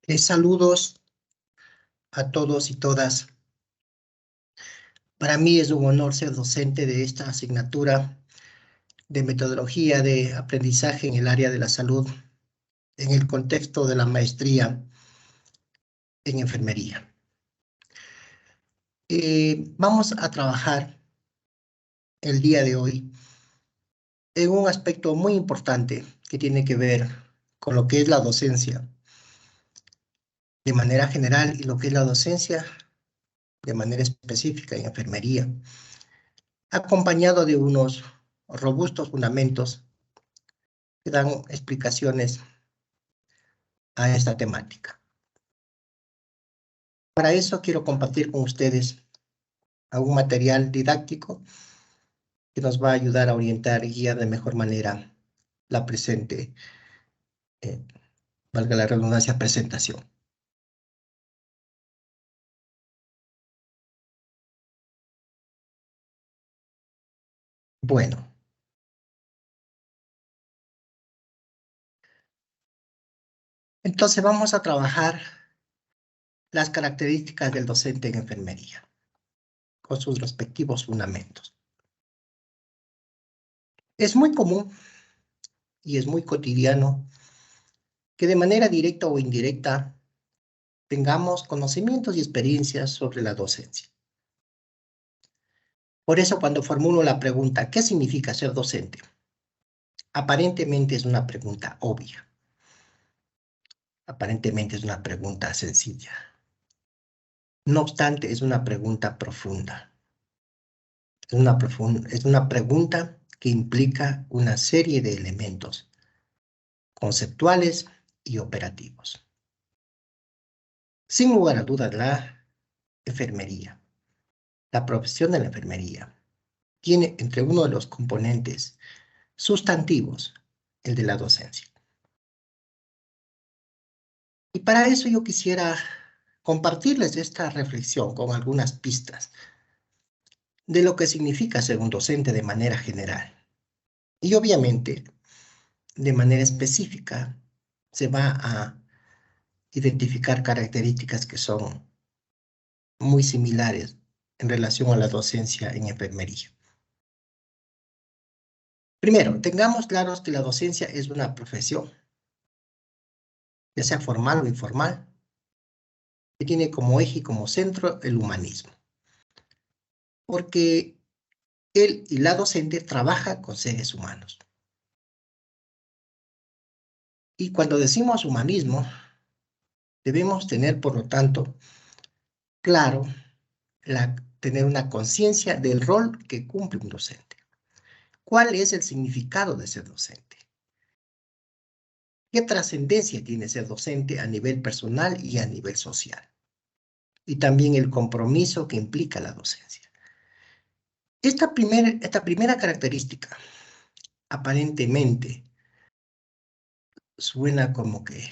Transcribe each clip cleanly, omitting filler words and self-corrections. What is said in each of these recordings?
Saludos a todos y todas. Para mí es un honor ser docente de esta asignatura de metodología de aprendizaje en el área de la salud en el contexto de la maestría en enfermería. Vamos a trabajar el día de hoy en un aspecto muy importante que tiene que ver con lo que es la docencia de manera general y lo que es la docencia de manera específica en enfermería, acompañado de unos robustos fundamentos que dan explicaciones a esta temática. Para eso quiero compartir con ustedes algún material didáctico que nos va a ayudar a orientar y guiar de mejor manera la presente, valga la redundancia, presentación. Bueno, entonces vamos a trabajar las características del docente en enfermería, con sus respectivos fundamentos. Es muy común y es muy cotidiano que de manera directa o indirecta tengamos conocimientos y experiencias sobre la docencia. Por eso cuando formulo la pregunta, ¿qué significa ser docente? Aparentemente es una pregunta obvia. Aparentemente es una pregunta sencilla. No obstante, es una pregunta profunda. Es una pregunta que implica una serie de elementos conceptuales y operativos. Sin lugar a dudas, la enfermería, la profesión de la enfermería, tiene entre uno de los componentes sustantivos el de la docencia. Y para eso yo quisiera compartirles esta reflexión con algunas pistas de lo que significa ser un docente de manera general. Y obviamente, de manera específica, se va a identificar características que son muy similares en relación a la docencia en enfermería. Primero, tengamos claros que la docencia es una profesión, ya sea formal o informal, que tiene como eje y como centro el humanismo. Porque él y la docente trabaja con seres humanos. Y cuando decimos humanismo, debemos tener, por lo tanto, claro, tener una conciencia del rol que cumple un docente. ¿Cuál es el significado de ser docente? ¿Qué trascendencia tiene ser docente a nivel personal y a nivel social? Y también el compromiso que implica la docencia. Esta primera característica, aparentemente, suena como que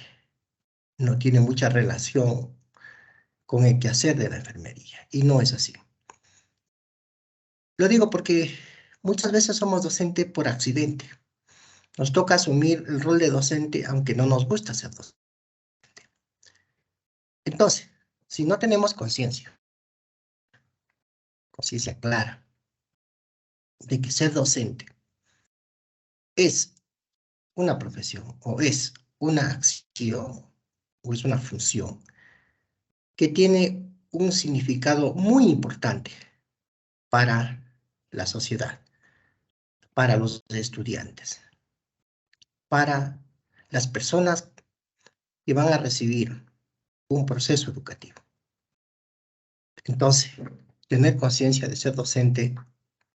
no tiene mucha relación con el quehacer de la enfermería, y no es así. Lo digo porque muchas veces somos docente por accidente. Nos toca asumir el rol de docente aunque no nos gusta ser docente. Entonces, si no tenemos conciencia clara de que ser docente es una profesión o es una acción o es una función que tiene un significado muy importante para la sociedad, para los estudiantes, para las personas que van a recibir un proceso educativo. Entonces, tener conciencia de ser docente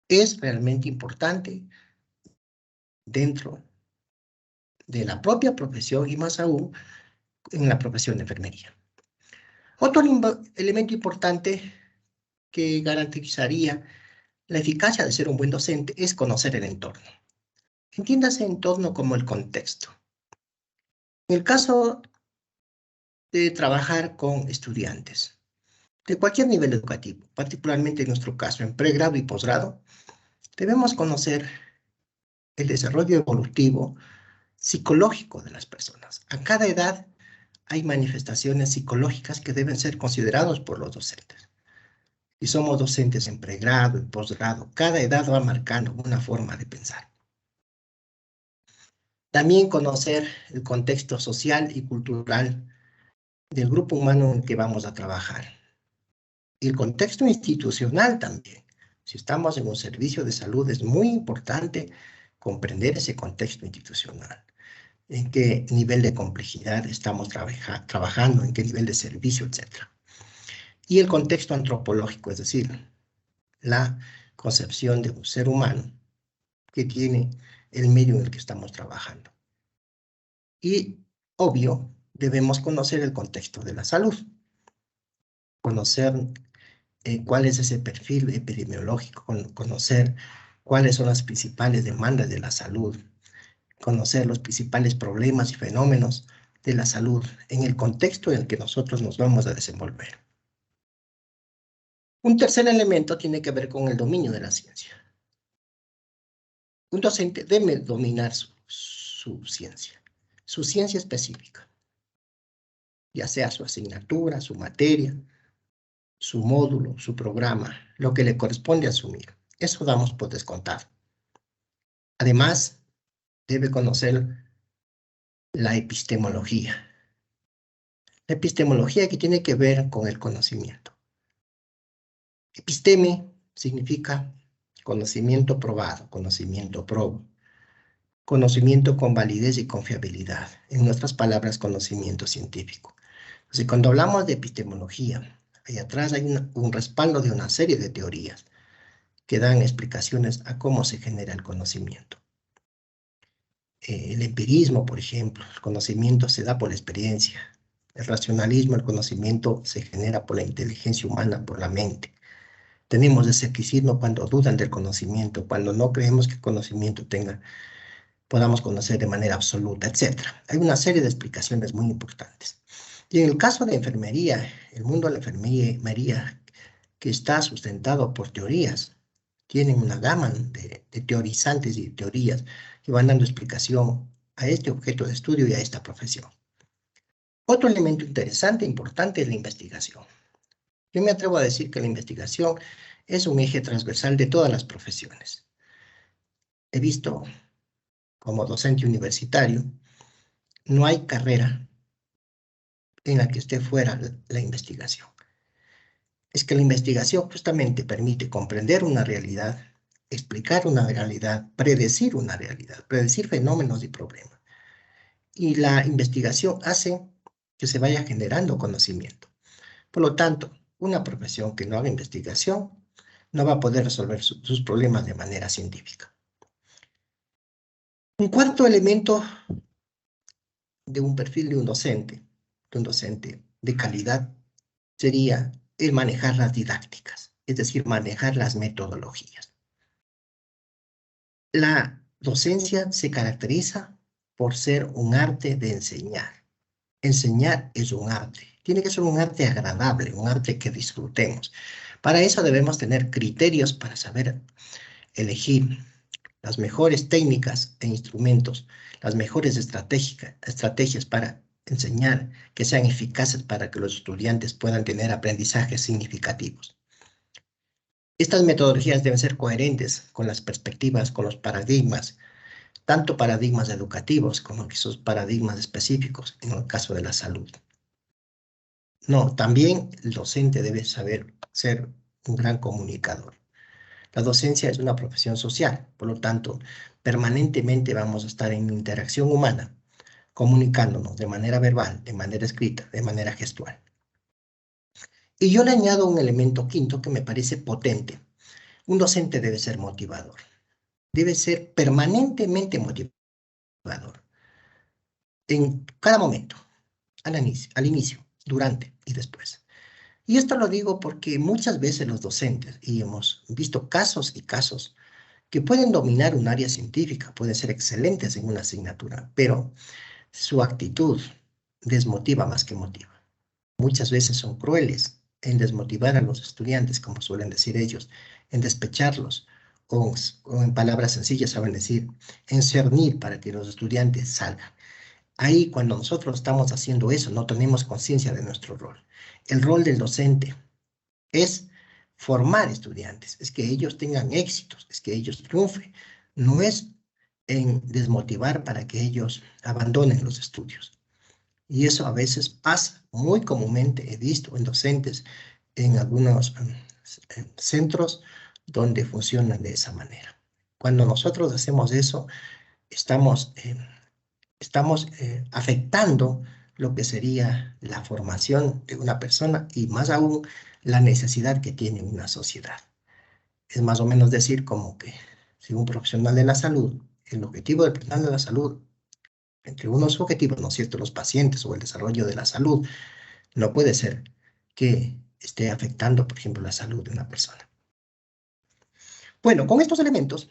es realmente importante dentro de la propia profesión y más aún en la profesión de enfermería. Otro elemento importante que garantizaría la eficacia de ser un buen docente es conocer el entorno. Entiéndase entorno como el contexto. En el caso de trabajar con estudiantes de cualquier nivel educativo, particularmente en nuestro caso en pregrado y posgrado, debemos conocer el desarrollo evolutivo psicológico de las personas. A cada edad hay manifestaciones psicológicas que deben ser considerados por los docentes. Y somos docentes en pregrado y posgrado. Cada edad va marcando una forma de pensar. También conocer el contexto social y cultural del grupo humano en el que vamos a trabajar. Y el contexto institucional también. Si estamos en un servicio de salud, es muy importante comprender ese contexto institucional. En qué nivel de complejidad estamos trabajando, en qué nivel de servicio, etc. Y el contexto antropológico, es decir, la concepción de un ser humano que tiene el medio en el que estamos trabajando. Y, obvio, debemos conocer el contexto de la salud, conocer cuál es ese perfil epidemiológico, conocer cuáles son las principales demandas de la salud, conocer los principales problemas y fenómenos de la salud en el contexto en el que nosotros nos vamos a desenvolver. Un tercer elemento tiene que ver con el dominio de la ciencia. Un docente debe dominar su ciencia específica, ya sea su asignatura, su materia, su módulo, su programa, lo que le corresponde asumir. Eso damos por descontado. Además, debe conocer la epistemología. La epistemología que tiene que ver con el conocimiento. Episteme significa conocimiento probado, conocimiento probo, conocimiento con validez y confiabilidad. En nuestras palabras, conocimiento científico. Entonces, cuando hablamos de epistemología, ahí atrás hay un respaldo de una serie de teorías que dan explicaciones a cómo se genera el conocimiento. El empirismo, por ejemplo, el conocimiento se da por la experiencia. El racionalismo, el conocimiento se genera por la inteligencia humana, por la mente. Tenemos escepticismo cuando dudan del conocimiento, cuando no creemos que el conocimiento podamos conocer de manera absoluta, etc. Hay una serie de explicaciones muy importantes. Y en el caso de enfermería, el mundo de la enfermería que está sustentado por teorías, tienen una gama de teorizantes y teorías que van dando explicación a este objeto de estudio y a esta profesión. Otro elemento interesante e importante es la investigación. Yo me atrevo a decir que la investigación es un eje transversal de todas las profesiones. He visto como docente universitario, no hay carrera en la que esté fuera la investigación. Es que la investigación justamente permite comprender una realidad, explicar una realidad, predecir una realidad, predecir fenómenos y problemas. Y la investigación hace que se vaya generando conocimiento. Por lo tanto, una profesión que no haga investigación no va a poder resolver sus problemas de manera científica. Un cuarto elemento de un perfil de un docente de calidad, sería el manejar las didácticas, es decir, manejar las metodologías. La docencia se caracteriza por ser un arte de enseñar. Enseñar es un arte. Tiene que ser un arte agradable, un arte que disfrutemos. Para eso debemos tener criterios para saber elegir las mejores técnicas e instrumentos, las mejores estrategias para enseñar que sean eficaces para que los estudiantes puedan tener aprendizajes significativos. Estas metodologías deben ser coherentes con las perspectivas, con los paradigmas, tanto paradigmas educativos como esos paradigmas específicos en el caso de la salud. No, también el docente debe saber ser un gran comunicador. La docencia es una profesión social, por lo tanto, permanentemente vamos a estar en interacción humana, comunicándonos de manera verbal, de manera escrita, de manera gestual. Y yo le añado un elemento quinto que me parece potente. Un docente debe ser motivador. Debe ser permanentemente motivador. En cada momento, al inicio, durante y después. Y esto lo digo porque muchas veces los docentes, y hemos visto casos y casos, que pueden dominar un área científica, pueden ser excelentes en una asignatura, pero su actitud desmotiva más que motiva. Muchas veces son crueles en desmotivar a los estudiantes, como suelen decir ellos, en despecharlos, o en palabras sencillas saben decir, en cernir para que los estudiantes salgan. Ahí, cuando nosotros estamos haciendo eso, no tenemos conciencia de nuestro rol. El rol del docente es formar estudiantes, es que ellos tengan éxitos, es que ellos triunfen. No es en desmotivar para que ellos abandonen los estudios. Y eso a veces pasa, muy comúnmente he visto en docentes en algunos centros donde funcionan de esa manera. Cuando nosotros hacemos eso, estamos afectando lo que sería la formación de una persona y más aún la necesidad que tiene una sociedad. Es más o menos decir como que si un profesional de la salud, el objetivo del profesional de la salud, entre unos objetivos, ¿no es cierto?, los pacientes o el desarrollo de la salud, no puede ser que esté afectando, por ejemplo, la salud de una persona. Bueno, con estos elementos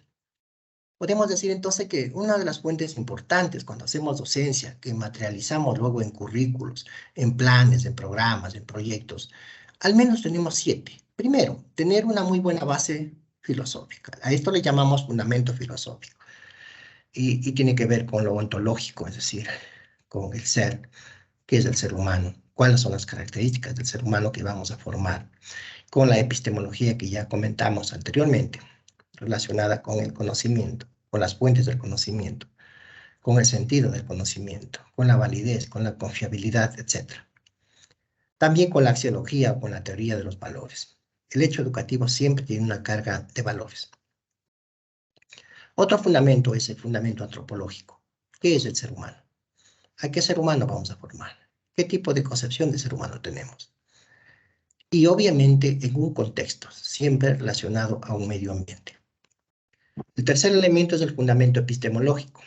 podemos decir entonces que una de las fuentes importantes cuando hacemos docencia, que materializamos luego en currículos, en planes, en programas, en proyectos, al menos tenemos 7. Primero, tener una muy buena base filosófica. A esto le llamamos fundamento filosófico. Y tiene que ver con lo ontológico, es decir, con el ser, qué es el ser humano, cuáles son las características del ser humano que vamos a formar, con la epistemología que ya comentamos anteriormente, relacionada con el conocimiento, con las fuentes del conocimiento, con el sentido del conocimiento, con la validez, con la confiabilidad, etc. También con la axiología o con la teoría de los valores. El hecho educativo siempre tiene una carga de valores. Otro fundamento es el fundamento antropológico. ¿Qué es el ser humano? ¿A qué ser humano vamos a formar? ¿Qué tipo de concepción de ser humano tenemos? Y obviamente en un contexto, siempre relacionado a un medio ambiente. El tercer elemento es el fundamento epistemológico.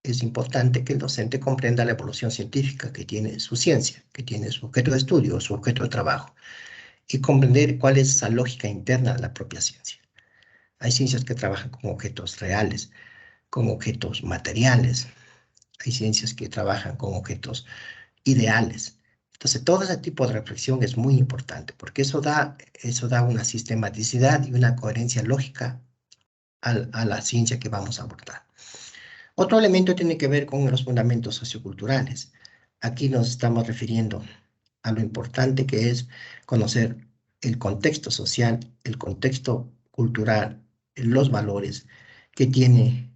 Es importante que el docente comprenda la evolución científica que tiene su ciencia, que tiene su objeto de estudio, su objeto de trabajo, y comprender cuál es esa lógica interna de la propia ciencia. Hay ciencias que trabajan con objetos reales, con objetos materiales. Hay ciencias que trabajan con objetos ideales. Entonces, todo ese tipo de reflexión es muy importante porque eso da una sistematicidad y una coherencia lógica a la ciencia que vamos a abordar. Otro elemento tiene que ver con los fundamentos socioculturales. Aquí nos estamos refiriendo a lo importante que es conocer el contexto social, el contexto cultural, los valores que tiene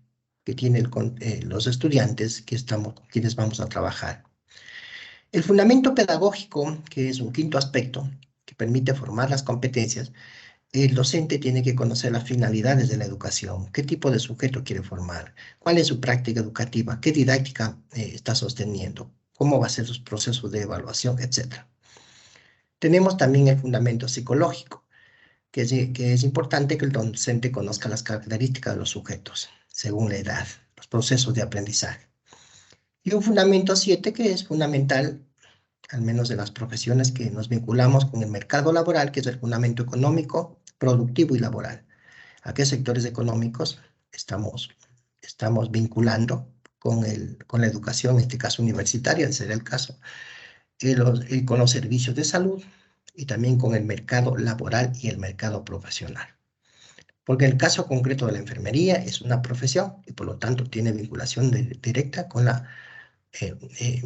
los estudiantes quienes vamos a trabajar. El fundamento pedagógico, que es un quinto aspecto que permite formar las competencias, el docente tiene que conocer las finalidades de la educación, qué tipo de sujeto quiere formar, cuál es su práctica educativa, qué didáctica está sosteniendo, cómo va a ser sus procesos de evaluación, etc. Tenemos también el fundamento psicológico, que es importante que el docente conozca las características de los sujetos, según la edad, los procesos de aprendizaje. Y un fundamento 7 que es fundamental, al menos de las profesiones que nos vinculamos con el mercado laboral, que es el fundamento económico, productivo y laboral. ¿A qué sectores económicos estamos vinculando con la educación, en este caso universitaria, sería el caso, y con los servicios de salud y también con el mercado laboral y el mercado profesional? Porque el caso concreto de la enfermería es una profesión y por lo tanto tiene vinculación directa eh, eh,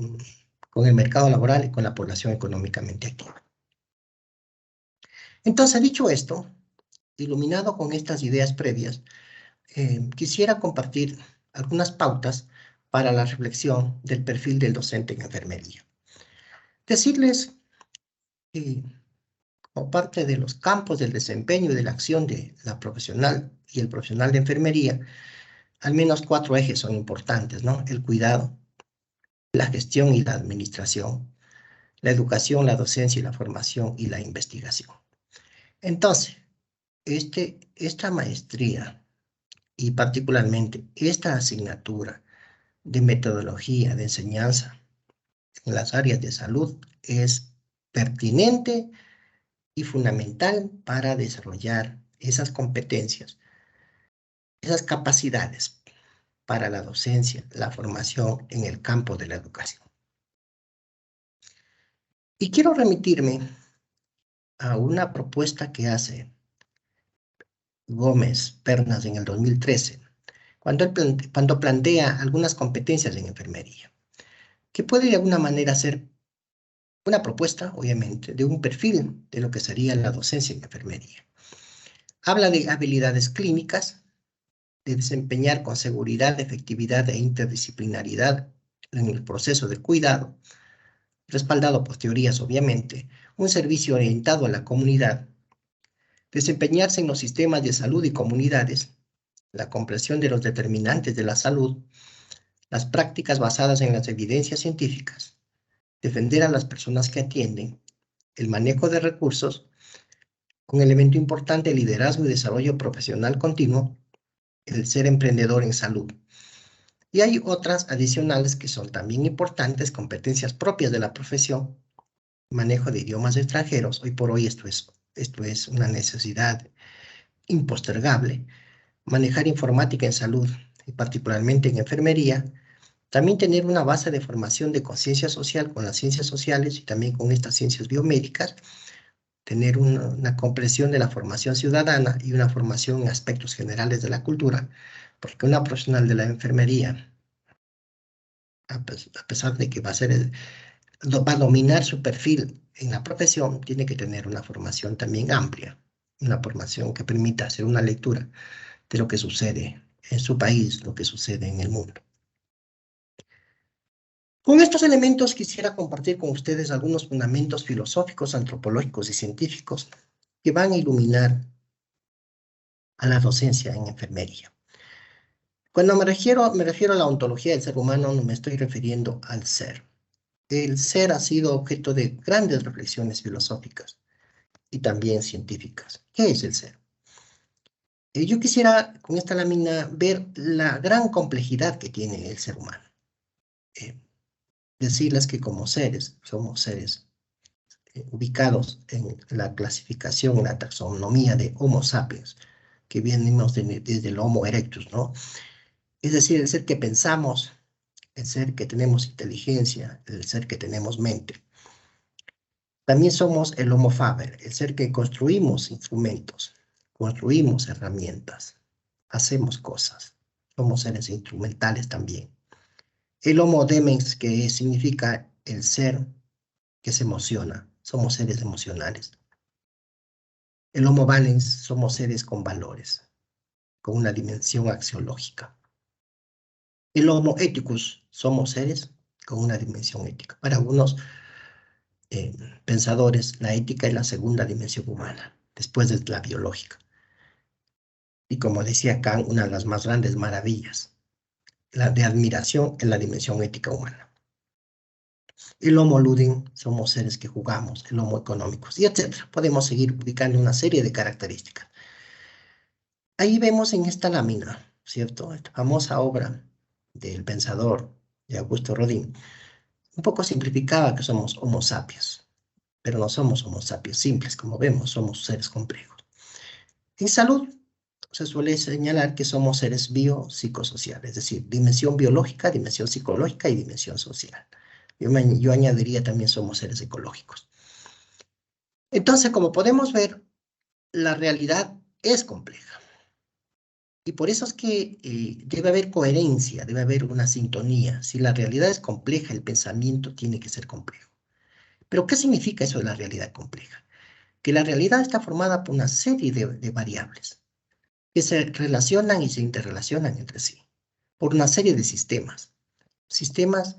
con el mercado laboral y con la población económicamente activa. Entonces, dicho esto, iluminado con estas ideas previas, quisiera compartir algunas pautas para la reflexión del perfil del docente en enfermería. Decirles que como parte de los campos del desempeño y de la acción de la profesional y el profesional de enfermería, al menos 4 ejes son importantes, ¿no? El cuidado, la gestión y la administración, la educación, la docencia y la formación y la investigación. Entonces, esta maestría y particularmente esta asignatura de metodología de enseñanza en las áreas de salud es pertinente y fundamental para desarrollar esas competencias, esas capacidades para la docencia, la formación en el campo de la educación. Y quiero remitirme a una propuesta que hace Gómez Pernas en el 2013, cuando plantea algunas competencias en enfermería. que puede de alguna manera ser una propuesta, obviamente, de un perfil de lo que sería la docencia en enfermería. Habla de habilidades clínicas, de desempeñar con seguridad, efectividad e interdisciplinaridad en el proceso de cuidado, respaldado por teorías, obviamente, un servicio orientado a la comunidad, desempeñarse en los sistemas de salud y comunidades, la comprensión de los determinantes de la salud, las prácticas basadas en las evidencias científicas, defender a las personas que atienden, el manejo de recursos, un elemento importante, liderazgo y desarrollo profesional continuo, el ser emprendedor en salud. Y hay otras adicionales que son también importantes, competencias propias de la profesión, manejo de idiomas extranjeros. Hoy por hoy esto es una necesidad impostergable. Manejar informática en salud y particularmente en enfermería. También tener una base de formación de conciencia social con las ciencias sociales y también con estas ciencias biomédicas. Tener una comprensión de la formación ciudadana y una formación en aspectos generales de la cultura, porque una profesional de la enfermería, a pesar de que va a dominar su perfil en la profesión, tiene que tener una formación también amplia, una formación que permita hacer una lectura de lo que sucede en su país, lo que sucede en el mundo. Con estos elementos quisiera compartir con ustedes algunos fundamentos filosóficos, antropológicos y científicos que van a iluminar a la docencia en enfermería. Cuando me refiero a la ontología del ser humano, no me estoy refiriendo al ser. El ser ha sido objeto de grandes reflexiones filosóficas y también científicas. ¿Qué es el ser? Yo quisiera con esta lámina ver la gran complejidad que tiene el ser humano. Decirles que como seres, somos seres ubicados en la clasificación, en la taxonomía de Homo sapiens, que venimos desde el Homo erectus, ¿no? Es decir, el ser que pensamos, el ser que tenemos inteligencia, el ser que tenemos mente. También somos el Homo faber, el ser que construimos instrumentos, construimos herramientas, hacemos cosas. Somos seres instrumentales también. El Homo demens, que significa el ser que se emociona. Somos seres emocionales. El Homo valens, somos seres con valores, con una dimensión axiológica. El Homo ethicus, somos seres con una dimensión ética. Para algunos pensadores, la ética es la segunda dimensión humana, después de la biológica. Y como decía Kant, una de las más grandes maravillas, la de admiración en la dimensión ética humana. El Homo ludens, somos seres que jugamos, el Homo economicus, y etc. Podemos seguir ubicando una serie de características. Ahí vemos en esta lámina, ¿cierto? Esta famosa obra del pensador de Augusto Rodin, un poco simplificaba que somos Homo sapiens, pero no somos Homo sapiens simples, como vemos, somos seres complejos. En salud se suele señalar que somos seres biopsicosociales, es decir, dimensión biológica, dimensión psicológica y dimensión social. Yo añadiría también somos seres ecológicos. Entonces, como podemos ver, la realidad es compleja. Y por eso es que debe haber coherencia, debe haber una sintonía. Si la realidad es compleja, el pensamiento tiene que ser complejo. Pero ¿qué significa eso de la realidad compleja? Que la realidad está formada por una serie de variables que se relacionan y se interrelacionan entre sí, por una serie de sistemas. Sistemas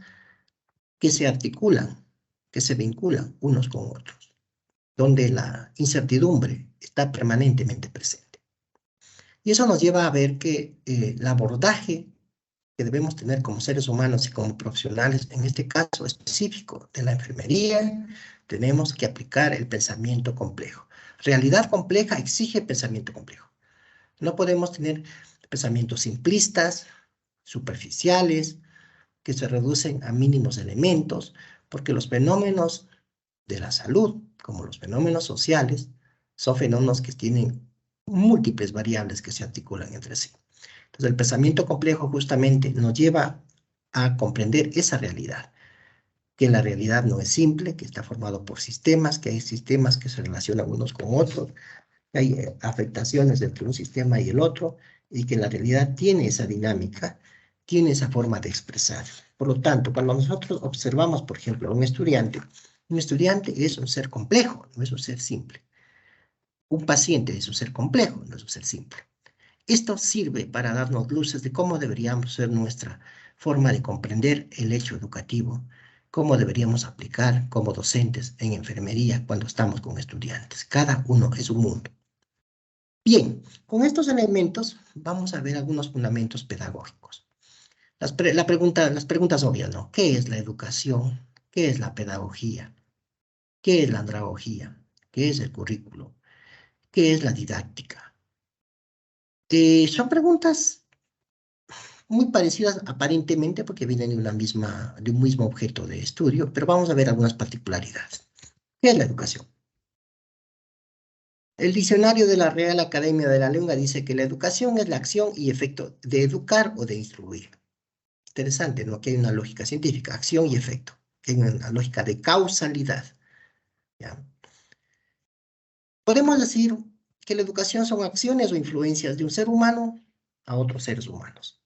que se articulan, que se vinculan unos con otros, donde la incertidumbre está permanentemente presente. Y eso nos lleva a ver que el abordaje que debemos tener como seres humanos y como profesionales, en este caso específico de la enfermería, tenemos que aplicar el pensamiento complejo. Realidad compleja exige pensamiento complejo. No podemos tener pensamientos simplistas, superficiales, que se reducen a mínimos elementos, porque los fenómenos de la salud, como los fenómenos sociales, son fenómenos que tienen múltiples variables que se articulan entre sí. Entonces, el pensamiento complejo justamente nos lleva a comprender esa realidad, que la realidad no es simple, que está formado por sistemas, que hay sistemas que se relacionan unos con otros, que hay afectaciones entre un sistema y el otro, y que la realidad tiene esa dinámica tiene esa forma de expresar. Por lo tanto, cuando nosotros observamos, por ejemplo, a un estudiante es un ser complejo, no es un ser simple. Un paciente es un ser complejo, no es un ser simple. Esto sirve para darnos luces de cómo deberíamos ser nuestra forma de comprender el hecho educativo, cómo deberíamos aplicar como docentes en enfermería cuando estamos con estudiantes. Cada uno es un mundo. Bien, con estos elementos vamos a ver algunos fundamentos pedagógicos. Las preguntas obvias, ¿no? ¿Qué es la educación? ¿Qué es la pedagogía? ¿Qué es la andragogía? ¿Qué es el currículo? ¿Qué es la didáctica? Son preguntas muy parecidas aparentemente porque vienen de un mismo objeto de estudio, pero vamos a ver algunas particularidades. ¿Qué es la educación? El diccionario de la Real Academia de la Lengua dice que la educación es la acción y efecto de educar o de instruir. Interesante, ¿no? Que hay una lógica científica, acción y efecto, que hay una lógica de causalidad, ¿ya? Podemos decir que la educación son acciones o influencias de un ser humano a otros seres humanos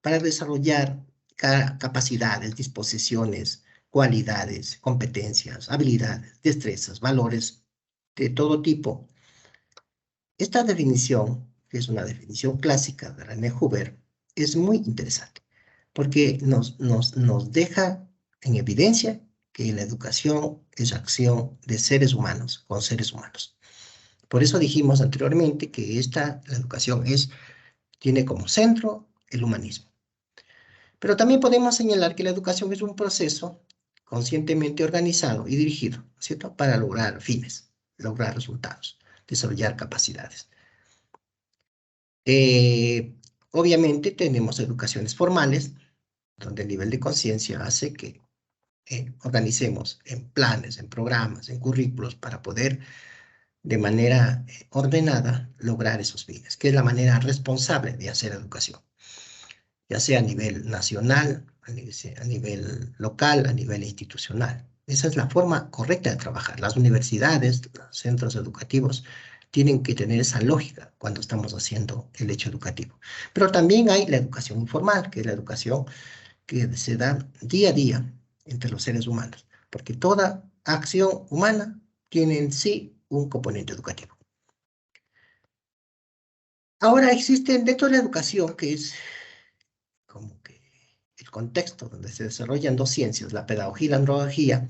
para desarrollar capacidades, disposiciones, cualidades, competencias, habilidades, destrezas, valores de todo tipo. Esta definición, que es una definición clásica de René Hubert, es muy interesante porque nos deja en evidencia que la educación es acción de seres humanos con seres humanos. Por eso dijimos anteriormente que la educación tiene como centro el humanismo. Pero también podemos señalar que la educación es un proceso conscientemente organizado y dirigido, ¿cierto? Para lograr fines, lograr resultados, desarrollar capacidades. Obviamente tenemos educaciones formales, donde el nivel de conciencia hace que organicemos en planes, en programas, en currículos para poder de manera ordenada lograr esos fines, que es la manera responsable de hacer educación, ya sea a nivel nacional, a nivel local, a nivel institucional. Esa es la forma correcta de trabajar. Las universidades, los centros educativos tienen que tener esa lógica cuando estamos haciendo el hecho educativo. Pero también hay la educación informal, que es la educación que se da día a día entre los seres humanos, porque toda acción humana tiene en sí un componente educativo. Ahora existe dentro de la educación, que es como que el contexto donde se desarrollan dos ciencias, la pedagogía y la andrología,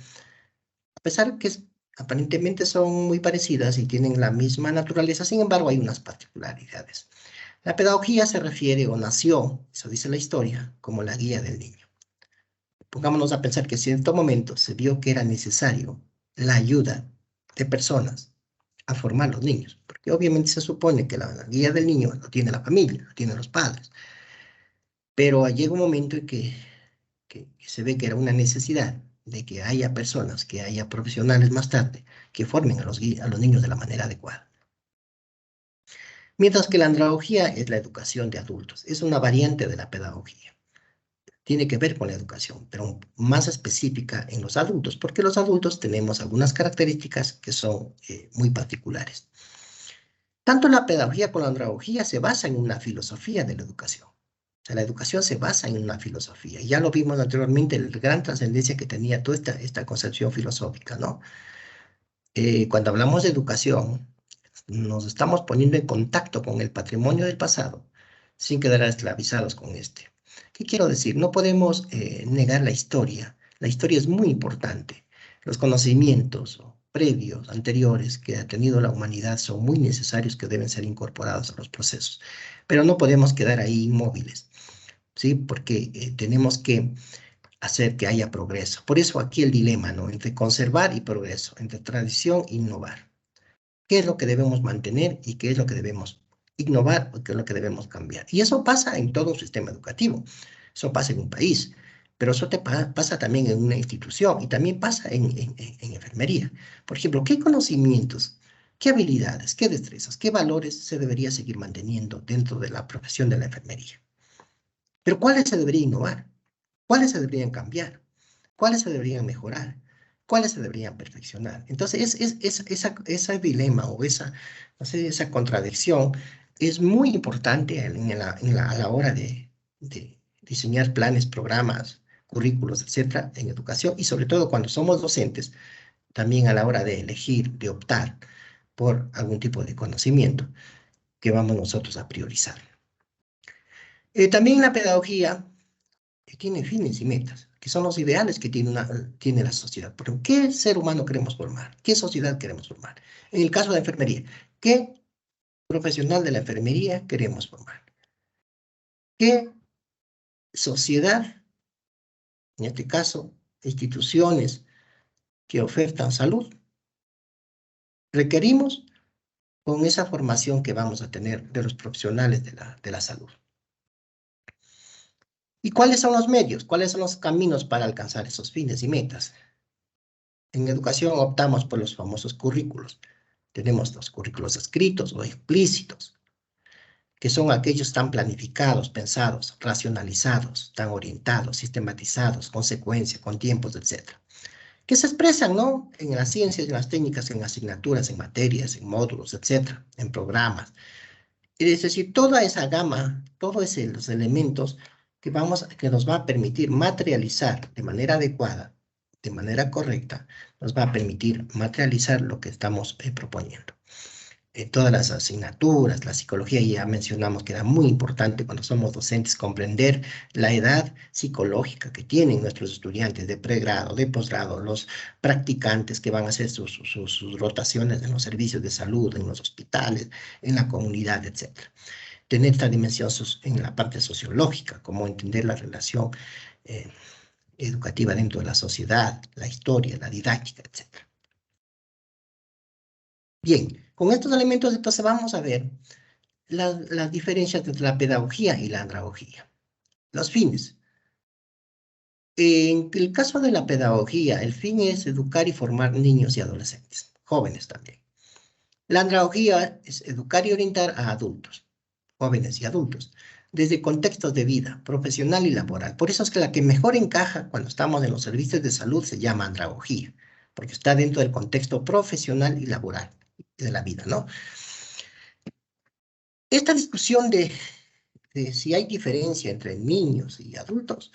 a pesar que aparentemente son muy parecidas y tienen la misma naturaleza, sin embargo hay unas particularidades. La pedagogía se refiere o nació, eso dice la historia, como la guía del niño. Pongámonos a pensar que en cierto momento se vio que era necesario la ayuda de personas a formar los niños, porque obviamente se supone que la guía del niño lo tiene la familia, lo tienen los padres, pero llega un momento en que se ve que era una necesidad de que haya personas, que haya profesionales más tarde, que formen a los niños de la manera adecuada. Mientras que la andragogía es la educación de adultos, es una variante de la pedagogía. Tiene que ver con la educación, pero más específica en los adultos, porque los adultos tenemos algunas características que son muy particulares. Tanto la pedagogía como la andragogía se basan en una filosofía de la educación. O sea, la educación se basa en una filosofía. Y ya lo vimos anteriormente, la gran trascendencia que tenía toda esta concepción filosófica, ¿no? Cuando hablamos de educación, nos estamos poniendo en contacto con el patrimonio del pasado sin quedar esclavizados con este. ¿Qué quiero decir? No podemos negar la historia. La historia es muy importante. Los conocimientos previos, anteriores que ha tenido la humanidad son muy necesarios que deben ser incorporados a los procesos. Pero no podemos quedar ahí inmóviles, ¿sí? Porque tenemos que hacer que haya progreso. Por eso aquí el dilema, ¿no? Entre conservar y progreso, entre tradición e innovar. ¿Qué es lo que debemos mantener y qué es lo que debemos innovar o qué es lo que debemos cambiar? Y eso pasa en todo un sistema educativo, eso pasa en un país, pero eso pasa también en una institución y también pasa en enfermería. Por ejemplo, ¿qué conocimientos, qué habilidades, qué destrezas, qué valores se debería seguir manteniendo dentro de la profesión de la enfermería? Pero ¿cuáles se debería innovar? ¿Cuáles se deberían cambiar? ¿Cuáles se deberían mejorar? ¿Cuáles se deberían perfeccionar? Entonces, ese dilema o no sé, esa contradicción es muy importante a la hora de diseñar planes, programas, currículos, etcétera, en educación, y sobre todo cuando somos docentes, también a la hora de elegir, de optar por algún tipo de conocimiento que vamos nosotros a priorizar. También la pedagogía tiene fines y metas, que son los ideales que tiene la sociedad. Pero ¿qué ser humano queremos formar? ¿Qué sociedad queremos formar? En el caso de enfermería, ¿qué profesional de la enfermería queremos formar? ¿Qué sociedad, en este caso, instituciones que ofertan salud, requerimos con esa formación que vamos a tener de los profesionales de la salud? ¿Y cuáles son los medios? ¿Cuáles son los caminos para alcanzar esos fines y metas? En educación optamos por los famosos currículos. Tenemos los currículos escritos o explícitos, que son aquellos tan planificados, pensados, racionalizados, tan orientados, sistematizados, con secuencia, con tiempos, etc. Que se expresan, ¿no? En las ciencias, en las técnicas, en asignaturas, en materias, en módulos, etc., en programas. Es decir, toda esa gama, todos los elementos que nos va a permitir materializar de manera adecuada, de manera correcta, nos va a permitir materializar lo que estamos proponiendo. Todas las asignaturas, la psicología, ya mencionamos que era muy importante cuando somos docentes comprender la edad psicológica que tienen nuestros estudiantes de pregrado, de posgrado, los practicantes que van a hacer sus rotaciones en los servicios de salud, en los hospitales, en la comunidad, etc. Tener esta dimensión en la parte sociológica, cómo entender la relación educativa dentro de la sociedad, la historia, la didáctica, etc. Bien, con estos elementos entonces vamos a ver las diferencias entre la pedagogía y la andragogía. Los fines. En el caso de la pedagogía, el fin es educar y formar niños y adolescentes, jóvenes también. La andragogía es educar y orientar a adultos, jóvenes y adultos, desde contextos de vida profesional y laboral. Por eso es que la que mejor encaja cuando estamos en los servicios de salud se llama andragogía, porque está dentro del contexto profesional y laboral de la vida, ¿no? Esta discusión de si hay diferencia entre niños y adultos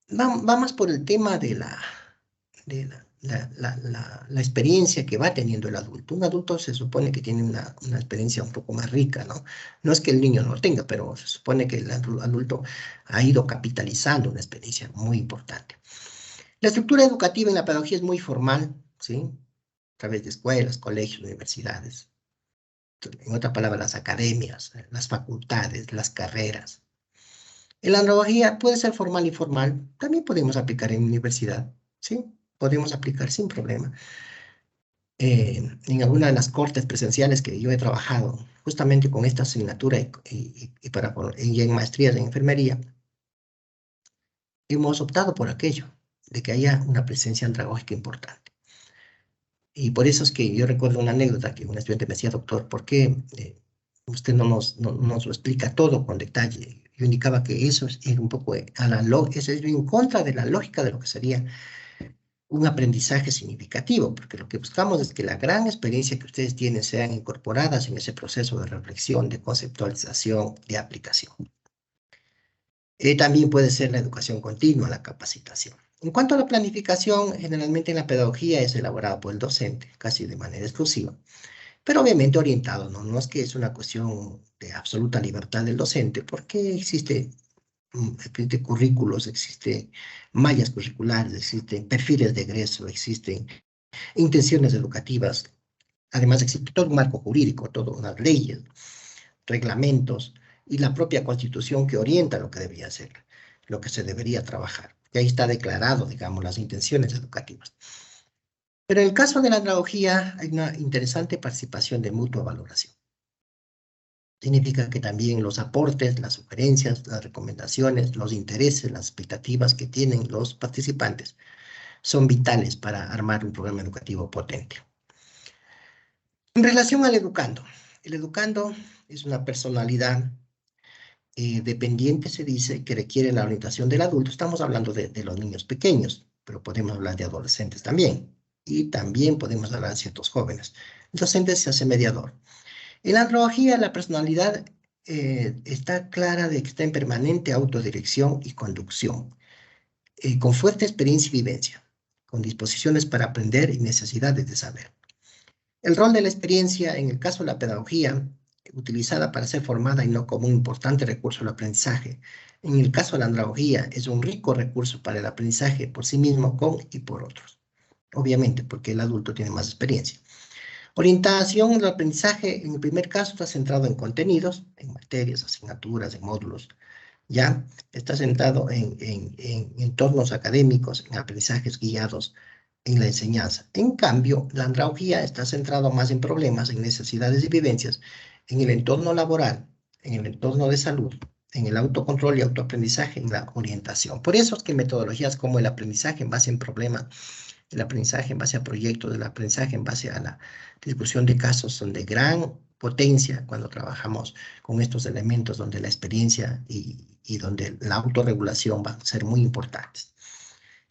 va más por el tema de la experiencia que va teniendo el adulto. Un adulto se supone que tiene una experiencia un poco más rica, ¿no? No es que el niño no lo tenga, pero se supone que el adulto ha ido capitalizando una experiencia muy importante. La estructura educativa en la pedagogía es muy formal, ¿sí? A través de escuelas, colegios, universidades. En otras palabras, las academias, las facultades, las carreras. En la andragogía puede ser formal y informal. También podemos aplicar en universidad, ¿sí? Podemos aplicar sin problema. En alguna de las cortes presenciales que yo he trabajado, justamente con esta asignatura y en maestrías en enfermería, hemos optado por aquello, de que haya una presencia andragógica importante. Y por eso es que yo recuerdo una anécdota que un estudiante me decía, doctor, ¿por qué usted no nos lo explica todo con detalle? Yo indicaba que eso es ir un poco eso es en contra de la lógica de lo que sería un aprendizaje significativo, porque lo que buscamos es que la gran experiencia que ustedes tienen sean incorporadas en ese proceso de reflexión, de conceptualización, de aplicación. También puede ser la educación continua, la capacitación. En cuanto a la planificación, generalmente en la pedagogía es elaborada por el docente, casi de manera exclusiva, pero obviamente orientado, ¿no? No es que es una cuestión de absoluta libertad del docente, porque existe currículos, existen mallas curriculares, existen perfiles de egreso, existen intenciones educativas, además existe todo un marco jurídico, todas unas leyes, reglamentos y la propia Constitución que orienta lo que debería ser, lo que se debería trabajar. Y ahí está declarado, digamos, las intenciones educativas. Pero en el caso de la andragogía hay una interesante participación de mutua valoración. Significa que también los aportes, las sugerencias, las recomendaciones, los intereses, las expectativas que tienen los participantes son vitales para armar un programa educativo potente. En relación al educando, el educando es una personalidad dependiente, se dice, que requiere la orientación del adulto. Estamos hablando de los niños pequeños, pero podemos hablar de adolescentes también. Y también podemos hablar de ciertos jóvenes. El docente se hace mediador. En la andragogía, la personalidad está clara de que está en permanente autodirección y conducción, con fuerte experiencia y vivencia, con disposiciones para aprender y necesidades de saber. El rol de la experiencia, en el caso de la pedagogía, utilizada para ser formada y no como un importante recurso del aprendizaje. En el caso de la andragogía, es un rico recurso para el aprendizaje por sí mismo, con y por otros. Obviamente, porque el adulto tiene más experiencia. Orientación del aprendizaje, en el primer caso, está centrado en contenidos, en materias, asignaturas, en módulos. Ya está centrado en entornos académicos, en aprendizajes guiados en la enseñanza. En cambio, la andragogía está centrado más en problemas, en necesidades y vivencias, en el entorno laboral, en el entorno de salud, en el autocontrol y autoaprendizaje, en la orientación. Por eso es que metodologías como el aprendizaje en base en problemas, el aprendizaje en base a proyectos, el aprendizaje en base a la discusión de casos son de gran potencia cuando trabajamos con estos elementos donde la experiencia y donde la autorregulación van a ser muy importantes.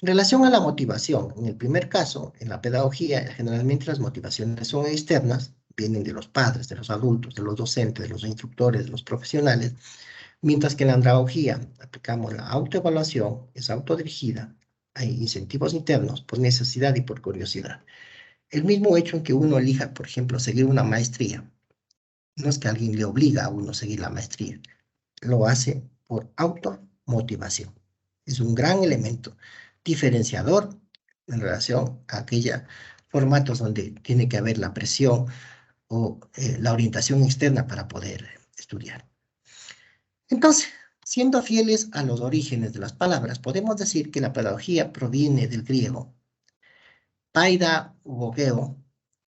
En relación a la motivación, en el primer caso, en la pedagogía, generalmente las motivaciones son externas, vienen de los padres, de los adultos, de los docentes, de los instructores, de los profesionales, mientras que en la andragogía aplicamos la autoevaluación, es autodirigida, hay incentivos internos por necesidad y por curiosidad. El mismo hecho en que uno elija, por ejemplo, seguir una maestría, no es que alguien le obliga a uno a seguir la maestría, lo hace por automotivación. Es un gran elemento diferenciador en relación a aquellos formatos donde tiene que haber la presión o la orientación externa para poder estudiar. Entonces, siendo fieles a los orígenes de las palabras, podemos decir que la pedagogía proviene del griego paida ugogeo,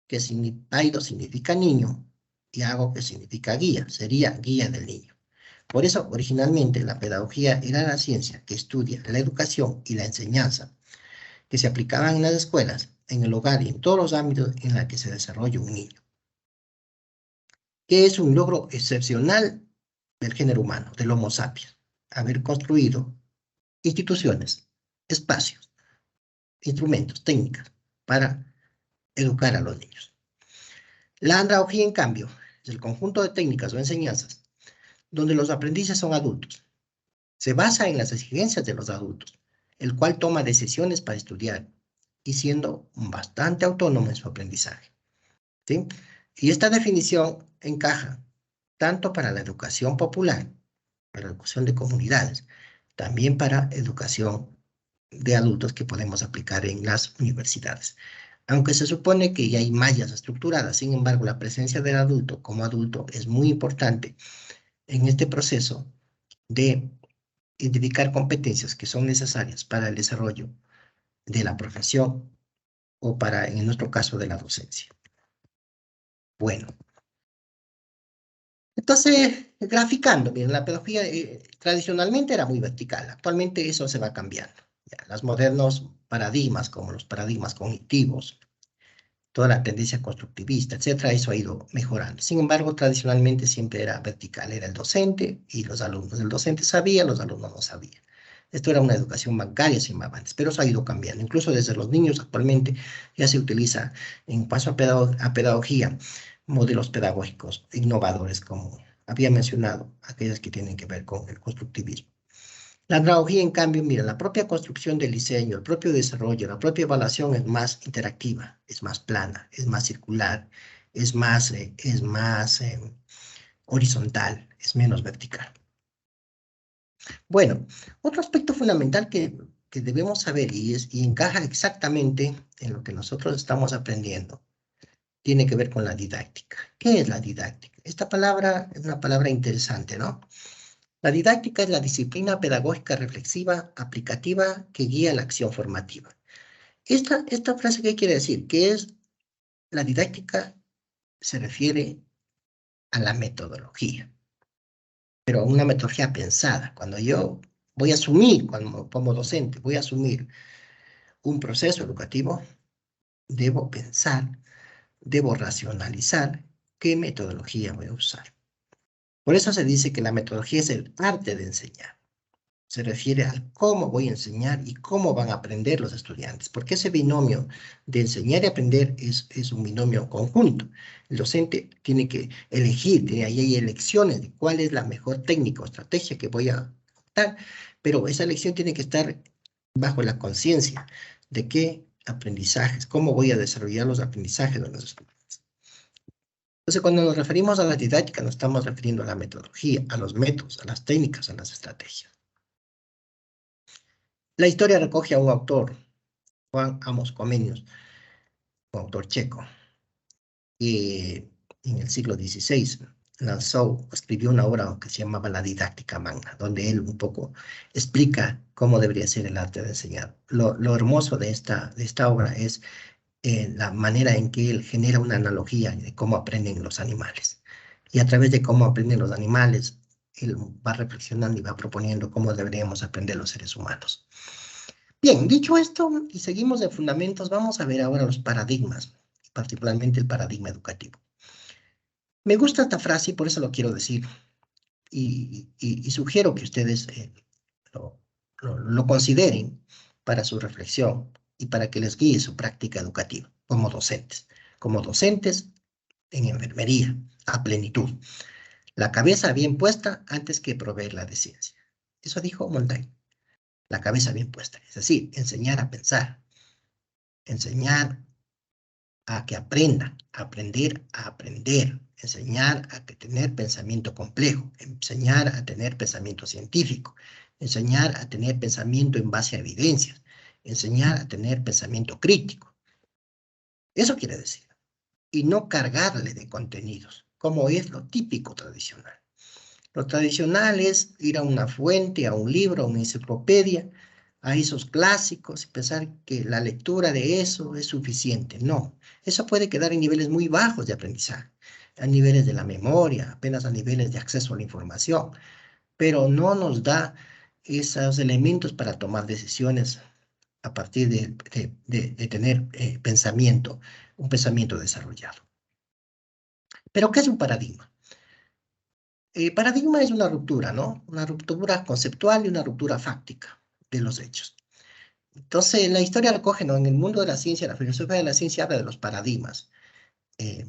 que paido significa niño, y ago que significa guía, sería guía del niño. Por eso, originalmente, la pedagogía era la ciencia que estudia la educación y la enseñanza, que se aplicaban en las escuelas, en el hogar y en todos los ámbitos en los que se desarrolla un niño, que es un logro excepcional del género humano, del Homo sapiens, haber construido instituciones, espacios, instrumentos, técnicas para educar a los niños. La andragogía, en cambio, es el conjunto de técnicas o enseñanzas donde los aprendices son adultos. Se basa en las exigencias de los adultos, el cual toma decisiones para estudiar y siendo bastante autónomo en su aprendizaje. ¿Sí? Y esta definición encaja tanto para la educación popular, para la educación de comunidades, también para educación de adultos que podemos aplicar en las universidades. Aunque se supone que ya hay mallas estructuradas, sin embargo, la presencia del adulto como adulto es muy importante en este proceso de identificar competencias que son necesarias para el desarrollo de la profesión o para, en nuestro caso, de la docencia. Bueno, entonces, graficando, miren, la pedagogía tradicionalmente era muy vertical, actualmente eso se va cambiando. Ya, los modernos paradigmas, como los paradigmas cognitivos, toda la tendencia constructivista, etcétera, eso ha ido mejorando. Sin embargo, tradicionalmente siempre era vertical, era el docente y los alumnos. El docente sabía, los alumnos no sabían. Esto era una educación bancaria, se llamaba antes, pero eso ha ido cambiando. Incluso desde los niños actualmente ya se utiliza en paso a pedagogía modelos pedagógicos innovadores, como había mencionado, aquellos que tienen que ver con el constructivismo. La andragogía, en cambio, mira, la propia construcción del diseño, el propio desarrollo, la propia evaluación es más interactiva, es más plana, es más circular, es más horizontal, es menos vertical. Bueno, otro aspecto fundamental que debemos saber y encaja exactamente en lo que nosotros estamos aprendiendo, tiene que ver con la didáctica. ¿Qué es la didáctica? Esta palabra es una palabra interesante, ¿no? La didáctica es la disciplina pedagógica reflexiva aplicativa que guía la acción formativa. Esta frase, ¿qué quiere decir? Que es la didáctica se refiere a la metodología, pero a una metodología pensada. Cuando yo voy a asumir, como docente, voy a asumir un proceso educativo, debo pensar, debo racionalizar qué metodología voy a usar. Por eso se dice que la metodología es el arte de enseñar. se refiere a cómo voy a enseñar y cómo van a aprender los estudiantes, porque ese binomio de enseñar y aprender es un binomio conjunto. El docente tiene que elegir, ahí hay elecciones de cuál es la mejor técnica o estrategia que voy a optar, pero esa elección tiene que estar bajo la conciencia de qué aprendizajes, cómo voy a desarrollar los aprendizajes de los estudiantes. Entonces, cuando nos referimos a la didáctica, nos estamos refiriendo a la metodología, a los métodos, a las técnicas, a las estrategias. La historia recoge a un autor, Juan Amos Comenius, un autor checo, que en el siglo XVI escribió una obra que se llamaba La Didáctica Magna, donde él un poco explica cómo debería ser el arte de enseñar. Lo hermoso de esta obra es la manera en que él genera una analogía de cómo aprenden los animales. Y a través de cómo aprenden los animales, él va reflexionando y va proponiendo cómo deberíamos aprender los seres humanos. Bien, dicho esto, y seguimos de fundamentos, vamos a ver ahora los paradigmas, particularmente el paradigma educativo. Me gusta esta frase y por eso lo quiero decir, y sugiero que ustedes lo consideren para su reflexión y para que les guíe su práctica educativa como docentes en enfermería, a plenitud. La cabeza bien puesta antes que proveerla de ciencia. Eso dijo Montaigne. La cabeza bien puesta, es decir, enseñar a pensar, enseñar a que aprendan, aprender a aprender, enseñar a que tener pensamiento complejo, enseñar a tener pensamiento científico, enseñar a tener pensamiento en base a evidencias, enseñar a tener pensamiento crítico. Eso quiere decir. Y no cargarle de contenidos, como es lo típico tradicional. Lo tradicional es ir a una fuente, a un libro, a una enciclopedia, a esos clásicos y pensar que la lectura de eso es suficiente. No, eso puede quedar en niveles muy bajos de aprendizaje, a niveles de la memoria, apenas a niveles de acceso a la información, pero no nos da esos elementos para tomar decisiones a partir de tener un pensamiento desarrollado. ¿Pero qué es un paradigma? Paradigma es una ruptura, ¿no? Una ruptura conceptual y una ruptura fáctica de los hechos. Entonces, la historia recoge, ¿no? En el mundo de la ciencia, la filosofía de la ciencia habla de los paradigmas, eh,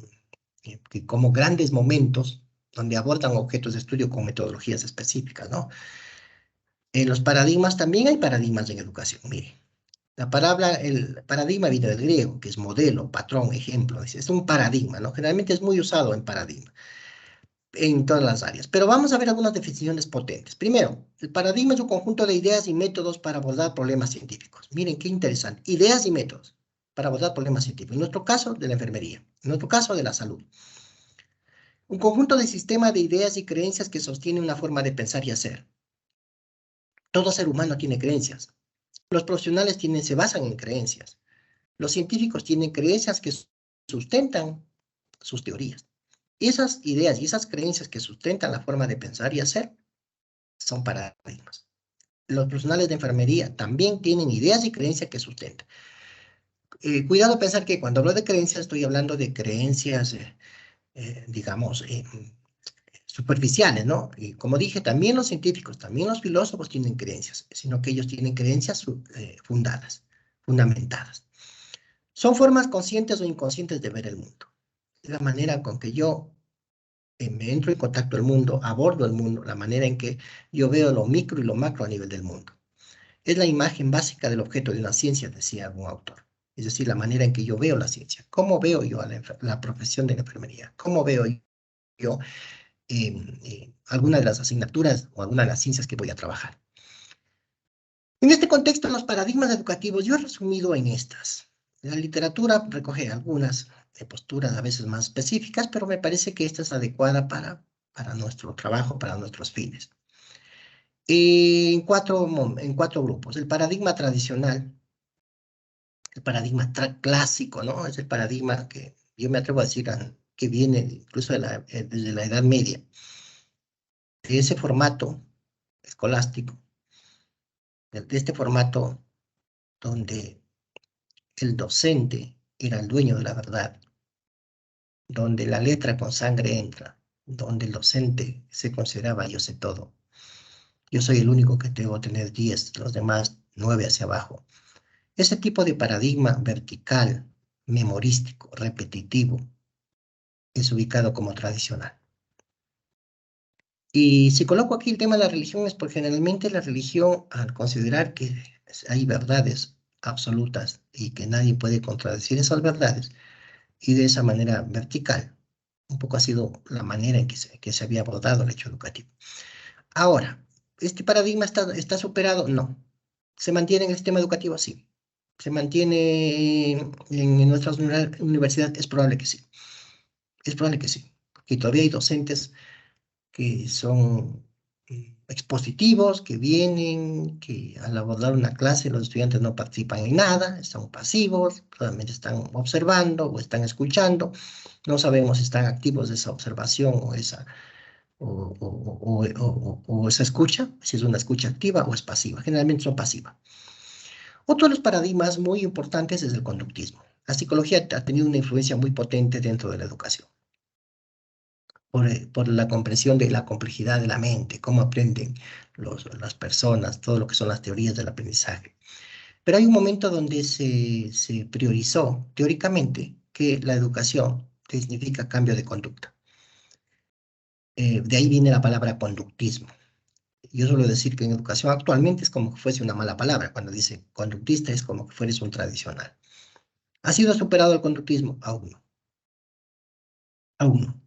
que como grandes momentos donde abordan objetos de estudio con metodologías específicas, ¿no? En los paradigmas también hay paradigmas en educación, mire. El paradigma viene del griego, que es modelo, patrón, ejemplo. Es un paradigma, ¿no? Generalmente es muy usado en paradigma, en todas las áreas. Pero vamos a ver algunas definiciones potentes. Primero, el paradigma es un conjunto de ideas y métodos para abordar problemas científicos. Miren qué interesante. Ideas y métodos para abordar problemas científicos. En nuestro caso, de la enfermería. En nuestro caso, de la salud. Un conjunto de sistemas de ideas y creencias que sostiene una forma de pensar y hacer. Todo ser humano tiene creencias. Los profesionales se basan en creencias. Los científicos tienen creencias que sustentan sus teorías. Esas ideas y esas creencias que sustentan la forma de pensar y hacer son paradigmas. Los profesionales de enfermería también tienen ideas y creencias que sustentan. Cuidado pensar que cuando hablo de creencias estoy hablando de creencias, digamos, superficiales, ¿no? Y como dije, también los científicos, también los filósofos tienen creencias, sino que ellos tienen creencias fundadas, fundamentadas. Son formas conscientes o inconscientes de ver el mundo. Es la manera con que yo me entro en contacto el mundo, abordo el mundo, la manera en que yo veo lo micro y lo macro a nivel del mundo. Es la imagen básica del objeto de una ciencia, decía algún autor. Es decir, la manera en que yo veo la ciencia. ¿Cómo veo yo a la profesión de la enfermería? ¿Cómo veo yo alguna de las asignaturas o alguna de las ciencias que voy a trabajar? En este contexto, los paradigmas educativos, yo he resumido en estas. La literatura recoge algunas posturas a veces más específicas, pero me parece que esta es adecuada para nuestro trabajo, para nuestros fines. En cuatro grupos. El paradigma tradicional, el paradigma clásico, ¿no? Es el paradigma que yo me atrevo a decir que viene incluso desde la Edad Media. De ese formato escolástico, de este formato donde el docente era el dueño de la verdad, donde la letra con sangre entra, donde el docente se consideraba yo sé todo, Yo soy el único que tengo que tener 10, los demás 9 hacia abajo. Ese tipo de paradigma vertical, memorístico, repetitivo, es ubicado como tradicional. Y si coloco aquí el tema de la religión es porque generalmente la religión, al considerar que hay verdades absolutas y que nadie puede contradecir esas verdades, y de esa manera vertical, un poco ha sido la manera en que se había abordado el hecho educativo. Ahora, ¿este paradigma está superado? No. ¿Se mantiene en el sistema educativo? Sí. ¿Se mantiene en nuestras universidades? Es probable que sí. Es probable que sí. Que todavía hay docentes que son expositivos, que vienen, que al abordar una clase los estudiantes no participan en nada, están pasivos, solamente están observando o están escuchando. No sabemos si están activos de esa observación o esa, o esa escucha, si es una escucha activa o es pasiva. Generalmente son pasivas. Otro de los paradigmas muy importantes es el conductismo. La psicología ha tenido una influencia muy potente dentro de la educación por la comprensión de la complejidad de la mente, cómo aprenden las personas, todo lo que son las teorías del aprendizaje. Pero hay un momento donde se priorizó teóricamente que la educación significa cambio de conducta. De ahí viene la palabra conductismo. Yo suelo decir que en educación actualmente es como que fuese una mala palabra. Cuando dice conductista es como que fueres un tradicional. ¿Ha sido superado el conductismo? Aún no. Aún no.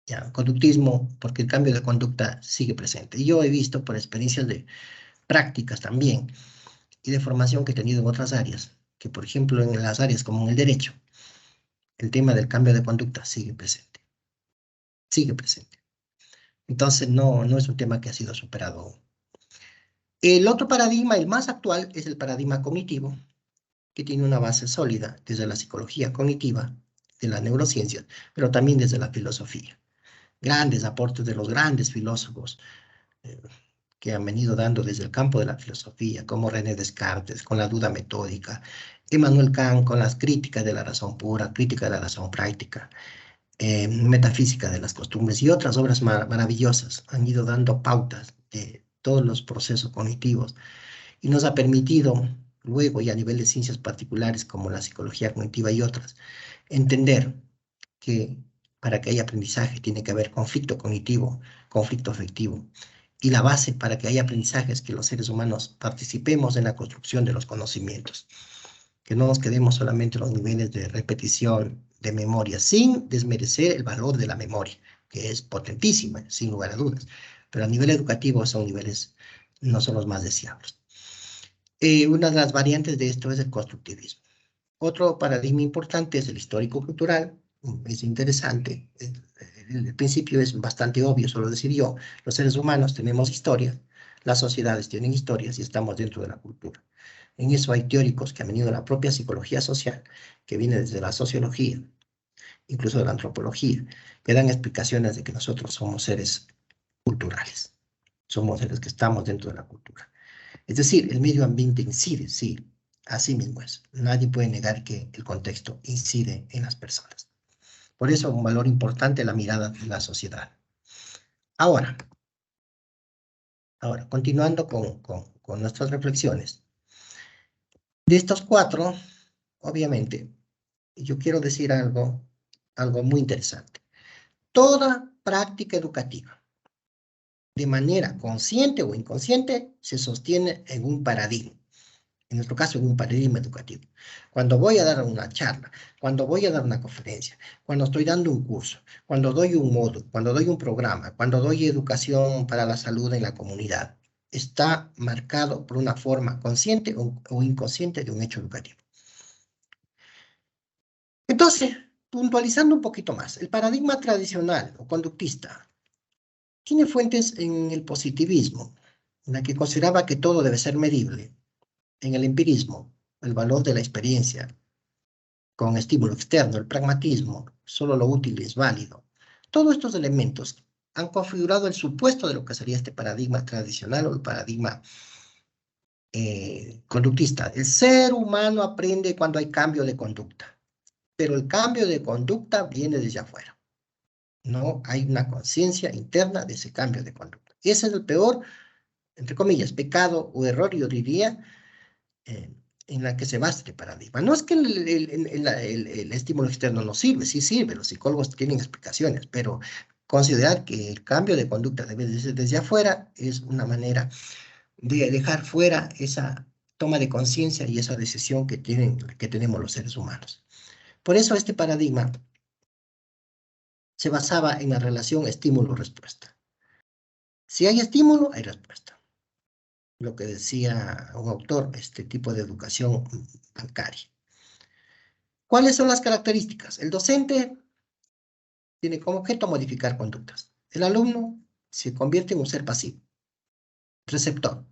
Ya, conductismo, porque el cambio de conducta sigue presente. Y yo he visto por experiencias de prácticas también y de formación que he tenido en otras áreas, que por ejemplo en las áreas como en el derecho, el tema del cambio de conducta sigue presente. Sigue presente. Entonces no es un tema que ha sido superado aún. El otro paradigma, el más actual, es el paradigma cognitivo, que tiene una base sólida desde la psicología cognitiva, de las neurociencias, pero también desde la filosofía. Grandes aportes de los grandes filósofos eh, que han venido dando desde el campo de la filosofía, como René Descartes, con la duda metódica, Immanuel Kant con las críticas de la razón pura, crítica de la razón práctica, metafísica de las costumbres y otras obras maravillosas han ido dando pautas de todos los procesos cognitivos y nos ha permitido luego y a nivel de ciencias particulares como la psicología cognitiva y otras, entender que para que haya aprendizaje tiene que haber conflicto cognitivo, conflicto afectivo. Y la base para que haya aprendizaje es que los seres humanos participemos en la construcción de los conocimientos, que no nos quedemos solamente en los niveles de repetición, de memoria, sin desmerecer el valor de la memoria, que es potentísima, sin lugar a dudas. Pero a nivel educativo son niveles, no son los más deseables. Una de las variantes de esto es el constructivismo. Otro paradigma importante es el histórico-cultural. Es interesante. El principio es bastante obvio, solo decir yo. Los seres humanos tenemos historia, las sociedades tienen historias y estamos dentro de la cultura. En eso hay teóricos que han venido de la propia psicología social, que viene desde la sociología, incluso de la antropología, que dan explicaciones de que nosotros somos seres culturales. Somos seres que estamos dentro de la cultura. Es decir, el medio ambiente incide, sí, así mismo es. Nadie puede negar que el contexto incide en las personas. Por eso, un valor importante la mirada de la sociedad. Ahora, continuando con nuestras reflexiones. De estos cuatro, obviamente, yo quiero decir algo muy interesante. Toda práctica educativa, de manera consciente o inconsciente, se sostiene en un paradigma. En nuestro caso, en un paradigma educativo. Cuando voy a dar una charla, cuando voy a dar una conferencia, cuando estoy dando un curso, cuando doy un módulo, cuando doy un programa, cuando doy educación para la salud en la comunidad, está marcado por una forma consciente o inconsciente de un hecho educativo. Entonces, puntualizando un poquito más, el paradigma tradicional o conductista tiene fuentes en el positivismo, en la que consideraba que todo debe ser medible, en el empirismo, el valor de la experiencia, con estímulo externo, el pragmatismo, solo lo útil es válido. Todos estos elementos han configurado el supuesto de lo que sería este paradigma tradicional o el paradigma conductista. El ser humano aprende cuando hay cambio de conducta, pero el cambio de conducta viene desde afuera. No hay una conciencia interna de ese cambio de conducta. Ese es el peor entre comillas, pecado o error, yo diría, en la que se basa el paradigma. No es que el estímulo externo no sirve, sí sirve, los psicólogos tienen explicaciones, pero considerar que el cambio de conducta debe de ser desde afuera es una manera de dejar fuera esa toma de conciencia y esa decisión que tenemos los seres humanos. Por eso este paradigma se basaba en la relación estímulo-respuesta. Si hay estímulo, hay respuesta. Lo que decía un autor, este tipo de educación bancaria. ¿Cuáles son las características? El docente tiene como objeto modificar conductas. El alumno se convierte en un ser pasivo, receptor.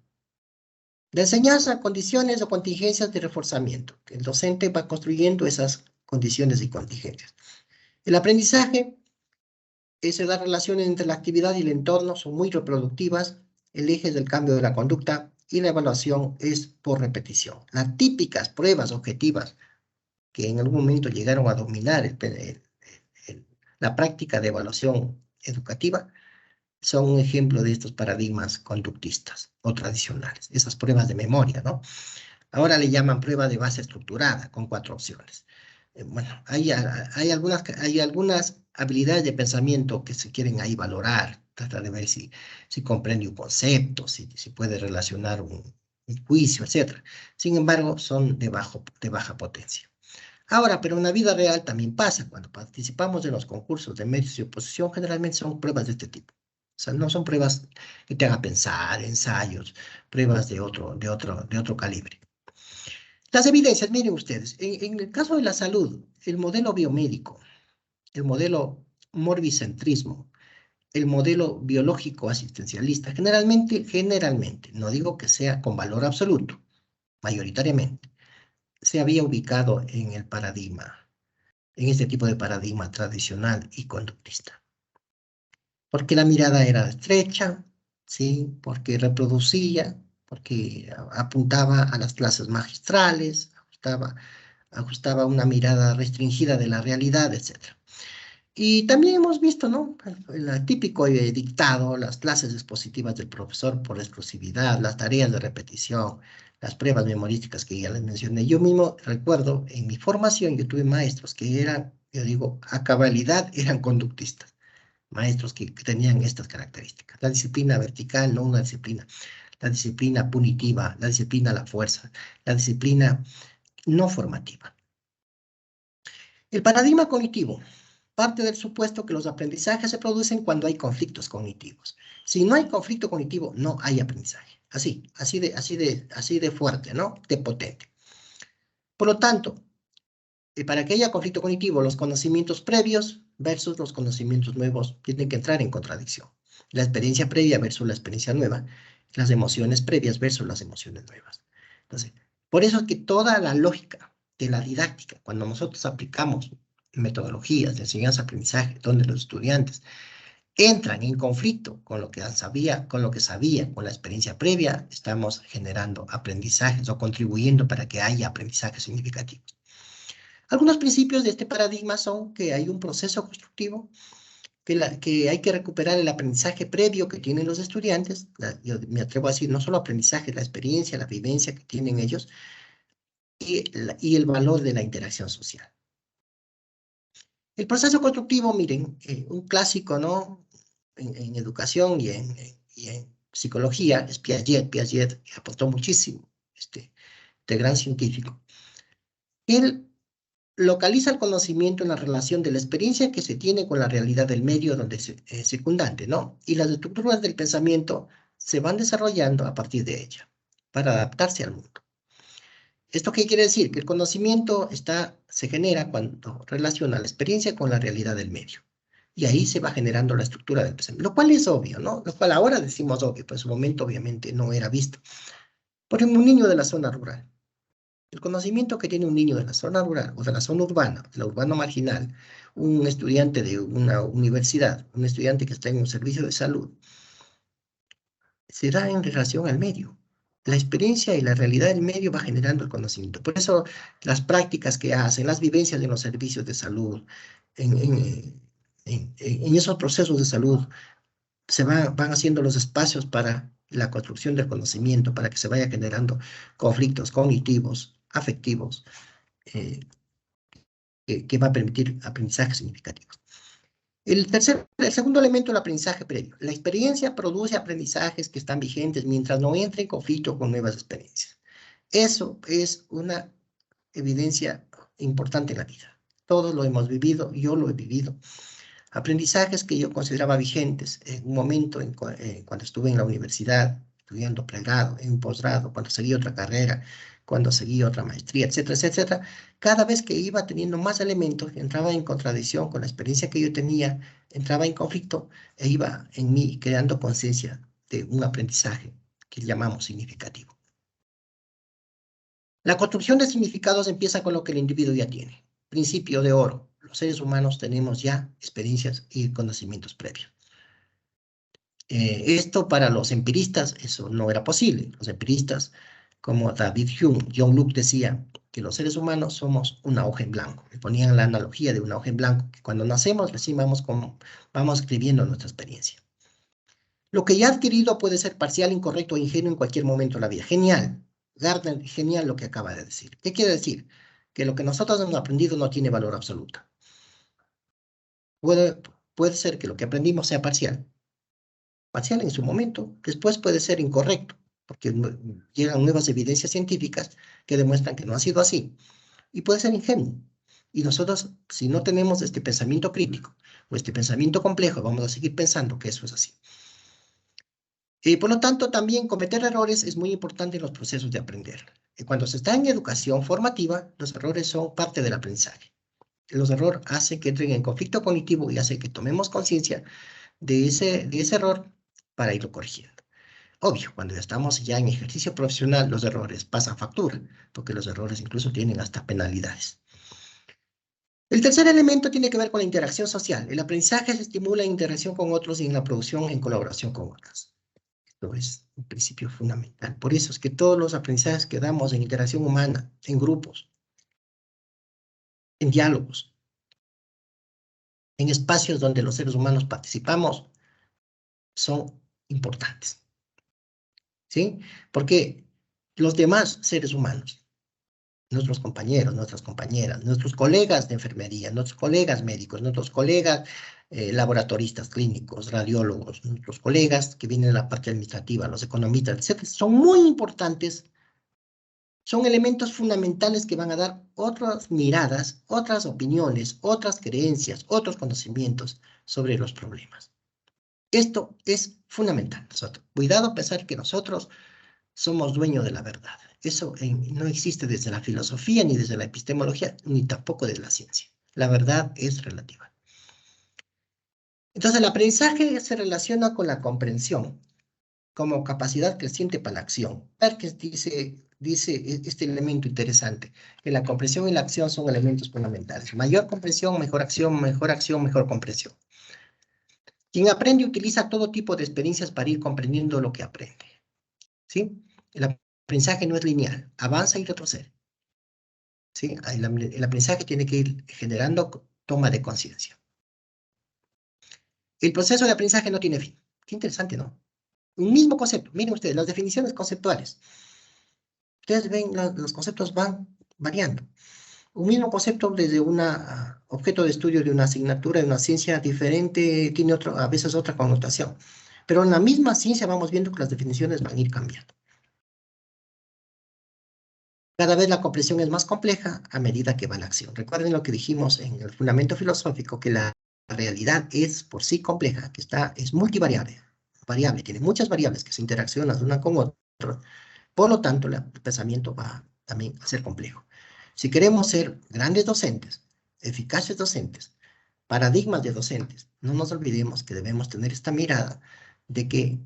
La enseñanza, condiciones o contingencias de reforzamiento. El docente va construyendo esas condiciones y contingencias. El aprendizaje se da relaciones entre la actividad y el entorno, son muy reproductivas. El eje del cambio de la conducta y la evaluación es por repetición. Las típicas pruebas objetivas que en algún momento llegaron a dominar la práctica de evaluación educativa son un ejemplo de estos paradigmas conductistas o tradicionales, esas pruebas de memoria, ¿no? Ahora le llaman prueba de base estructurada, con 4 opciones. Bueno, hay algunas habilidades de pensamiento que se quieren ahí valorar, tratar de ver si comprende un concepto, si puede relacionar un juicio, etc. Sin embargo, son de baja potencia. Ahora, pero en la vida real también pasa, cuando participamos en los concursos de méritos y oposición, generalmente son pruebas de este tipo. O sea, no son pruebas que te hagan pensar, ensayos, pruebas de otro calibre. Las evidencias, miren ustedes, en el caso de la salud, el modelo biomédico, el modelo morbicentrismo, el modelo biológico asistencialista, generalmente, no digo que sea con valor absoluto, mayoritariamente, se había ubicado en el paradigma, en este tipo de paradigma tradicional y conductista. Porque la mirada era estrecha, ¿sí? Porque reproducía, porque apuntaba a las clases magistrales, ajustaba una mirada restringida de la realidad, etc. Y también hemos visto, ¿no? El típico dictado, las clases expositivas del profesor por exclusividad, las tareas de repetición, las pruebas memorísticas que ya les mencioné. Yo mismo recuerdo, en mi formación, yo tuve maestros que eran, yo digo, a cabalidad eran conductistas, maestros que tenían estas características. La disciplina vertical, no una disciplina. La disciplina punitiva, la disciplina a la fuerza, la disciplina no formativa. El paradigma cognitivo parte del supuesto que los aprendizajes se producen cuando hay conflictos cognitivos. Si no hay conflicto cognitivo, no hay aprendizaje. Así de fuerte, ¿no? De potente. Por lo tanto, para que haya conflicto cognitivo, los conocimientos previos versus los conocimientos nuevos tienen que entrar en contradicción. La experiencia previa versus la experiencia nueva, las emociones previas versus las emociones nuevas. Entonces, por eso es que toda la lógica de la didáctica, cuando nosotros aplicamos metodologías de enseñanza-aprendizaje, donde los estudiantes entran en conflicto con lo que sabían, con la experiencia previa, estamos generando aprendizajes o contribuyendo para que haya aprendizajes significativos. Algunos principios de este paradigma son que hay un proceso constructivo, que hay que recuperar el aprendizaje previo que tienen los estudiantes, yo me atrevo a decir, no solo aprendizaje, la experiencia, la vivencia que tienen ellos, y el valor de la interacción social. El proceso constructivo, miren, un clásico, ¿no? En educación y en psicología, es Piaget. Piaget aportó muchísimo, este gran científico. Él localiza el conocimiento en la relación de la experiencia que se tiene con la realidad del medio donde es circundante, ¿no? Y las estructuras del pensamiento se van desarrollando a partir de ella, para adaptarse al mundo. ¿Esto qué quiere decir? Que el conocimiento se genera cuando relaciona la experiencia con la realidad del medio. Y ahí se va generando la estructura del pensamiento, lo cual es obvio, ¿no? Lo cual ahora decimos obvio, pero en su momento obviamente no era visto. Por ejemplo, un niño de la zona rural. El conocimiento que tiene un niño de la zona rural o de la zona urbana, de la urbana marginal, un estudiante de una universidad, un estudiante que está en un servicio de salud, se da en relación al medio. La experiencia y la realidad del medio va generando el conocimiento. Por eso las prácticas que hacen, las vivencias en los servicios de salud, en esos procesos de salud, van haciendo los espacios para la construcción del conocimiento para que se vaya generando conflictos cognitivos, afectivos, que va a permitir aprendizajes significativos. El segundo elemento, el aprendizaje previo. La experiencia produce aprendizajes que están vigentes mientras no entre en conflicto con nuevas experiencias. Eso es una evidencia importante en la vida. Todos lo hemos vivido, yo lo he vivido. Aprendizajes que yo consideraba vigentes en un momento cuando estuve en la universidad, estudiando pregrado, en un posgrado, cuando seguí otra carrera, cuando seguí otra maestría, etcétera, etcétera. Cada vez que iba teniendo más elementos, entraba en contradicción con la experiencia que yo tenía, entraba en conflicto e iba en mí creando conciencia de un aprendizaje que llamamos significativo. La construcción de significados empieza con lo que el individuo ya tiene. Principio de oro. Los seres humanos tenemos ya experiencias y conocimientos previos. Esto para los empiristas, eso no era posible. Los empiristas, como David Hume, John Locke decía que los seres humanos somos una hoja en blanco. Me ponían la analogía de una hoja en blanco, que cuando nacemos recién vamos escribiendo nuestra experiencia. Lo que ya adquirido puede ser parcial, incorrecto o ingenuo en cualquier momento de la vida. Genial. Gardner, genial lo que acaba de decir. ¿Qué quiere decir? Que lo que nosotros hemos aprendido no tiene valor absoluto. Puede ser que lo que aprendimos sea parcial en su momento, después puede ser incorrecto, porque llegan nuevas evidencias científicas que demuestran que no ha sido así, y puede ser ingenuo. Y nosotros, si no tenemos este pensamiento crítico o este pensamiento complejo, vamos a seguir pensando que eso es así. Por lo tanto, también cometer errores es muy importante en los procesos de aprender. Cuando se está en educación formativa, los errores son parte del aprendizaje. Los errores hacen que entren en conflicto cognitivo y hacen que tomemos conciencia de ese error para irlo corrigiendo. Obvio, cuando ya estamos ya en ejercicio profesional, los errores pasan factura, porque los errores incluso tienen hasta penalidades. El tercer elemento tiene que ver con la interacción social. El aprendizaje se estimula en interacción con otros y en la producción en colaboración con otros. Esto es un principio fundamental. Por eso es que todos los aprendizajes que damos en interacción humana, en grupos, en diálogos, en espacios donde los seres humanos participamos, son importantes. ¿Sí? Porque los demás seres humanos, nuestros compañeros, nuestras compañeras, nuestros colegas de enfermería, nuestros colegas médicos, nuestros colegas laboratoristas clínicos, radiólogos, nuestros colegas que vienen de la parte administrativa, los economistas, etc., son muy importantes, son elementos fundamentales que van a dar otras miradas, otras opiniones, otras creencias, otros conocimientos sobre los problemas. Esto es fundamental. Cuidado a pensar que nosotros somos dueños de la verdad. Eso no existe desde la filosofía, ni desde la epistemología, ni tampoco desde la ciencia. La verdad es relativa. Entonces, el aprendizaje se relaciona con la comprensión como capacidad creciente para la acción. Perkins dice este elemento interesante, que la comprensión y la acción son elementos fundamentales. Mayor comprensión, mejor acción, mejor comprensión. Quien aprende utiliza todo tipo de experiencias para ir comprendiendo lo que aprende. ¿Sí? El aprendizaje no es lineal, avanza y retrocede. ¿Sí? El aprendizaje tiene que ir generando toma de conciencia. El proceso de aprendizaje no tiene fin. Qué interesante, ¿no? Un mismo concepto. Miren ustedes, las definiciones conceptuales. Ustedes ven, los conceptos van variando. Un mismo concepto desde un objeto de estudio de una asignatura de una ciencia diferente tiene a veces otra connotación. Pero en la misma ciencia vamos viendo que las definiciones van a ir cambiando. Cada vez la comprensión es más compleja a medida que va la acción. Recuerden lo que dijimos en el fundamento filosófico, que la realidad es por sí compleja, que es multivariable, tiene muchas variables que se interaccionan una con otra. Por lo tanto, el pensamiento va también a ser complejo. Si queremos ser grandes docentes, eficaces docentes, paradigmas de docentes, no nos olvidemos que debemos tener esta mirada de que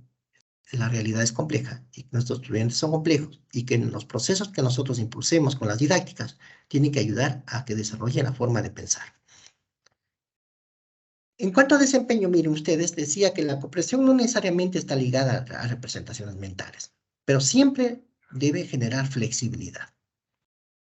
la realidad es compleja y nuestros estudiantes son complejos y que los procesos que nosotros impulsemos con las didácticas tienen que ayudar a que desarrollen la forma de pensar. En cuanto a desempeño, miren ustedes, decía que la comprensión no necesariamente está ligada a representaciones mentales, pero siempre debe generar flexibilidad.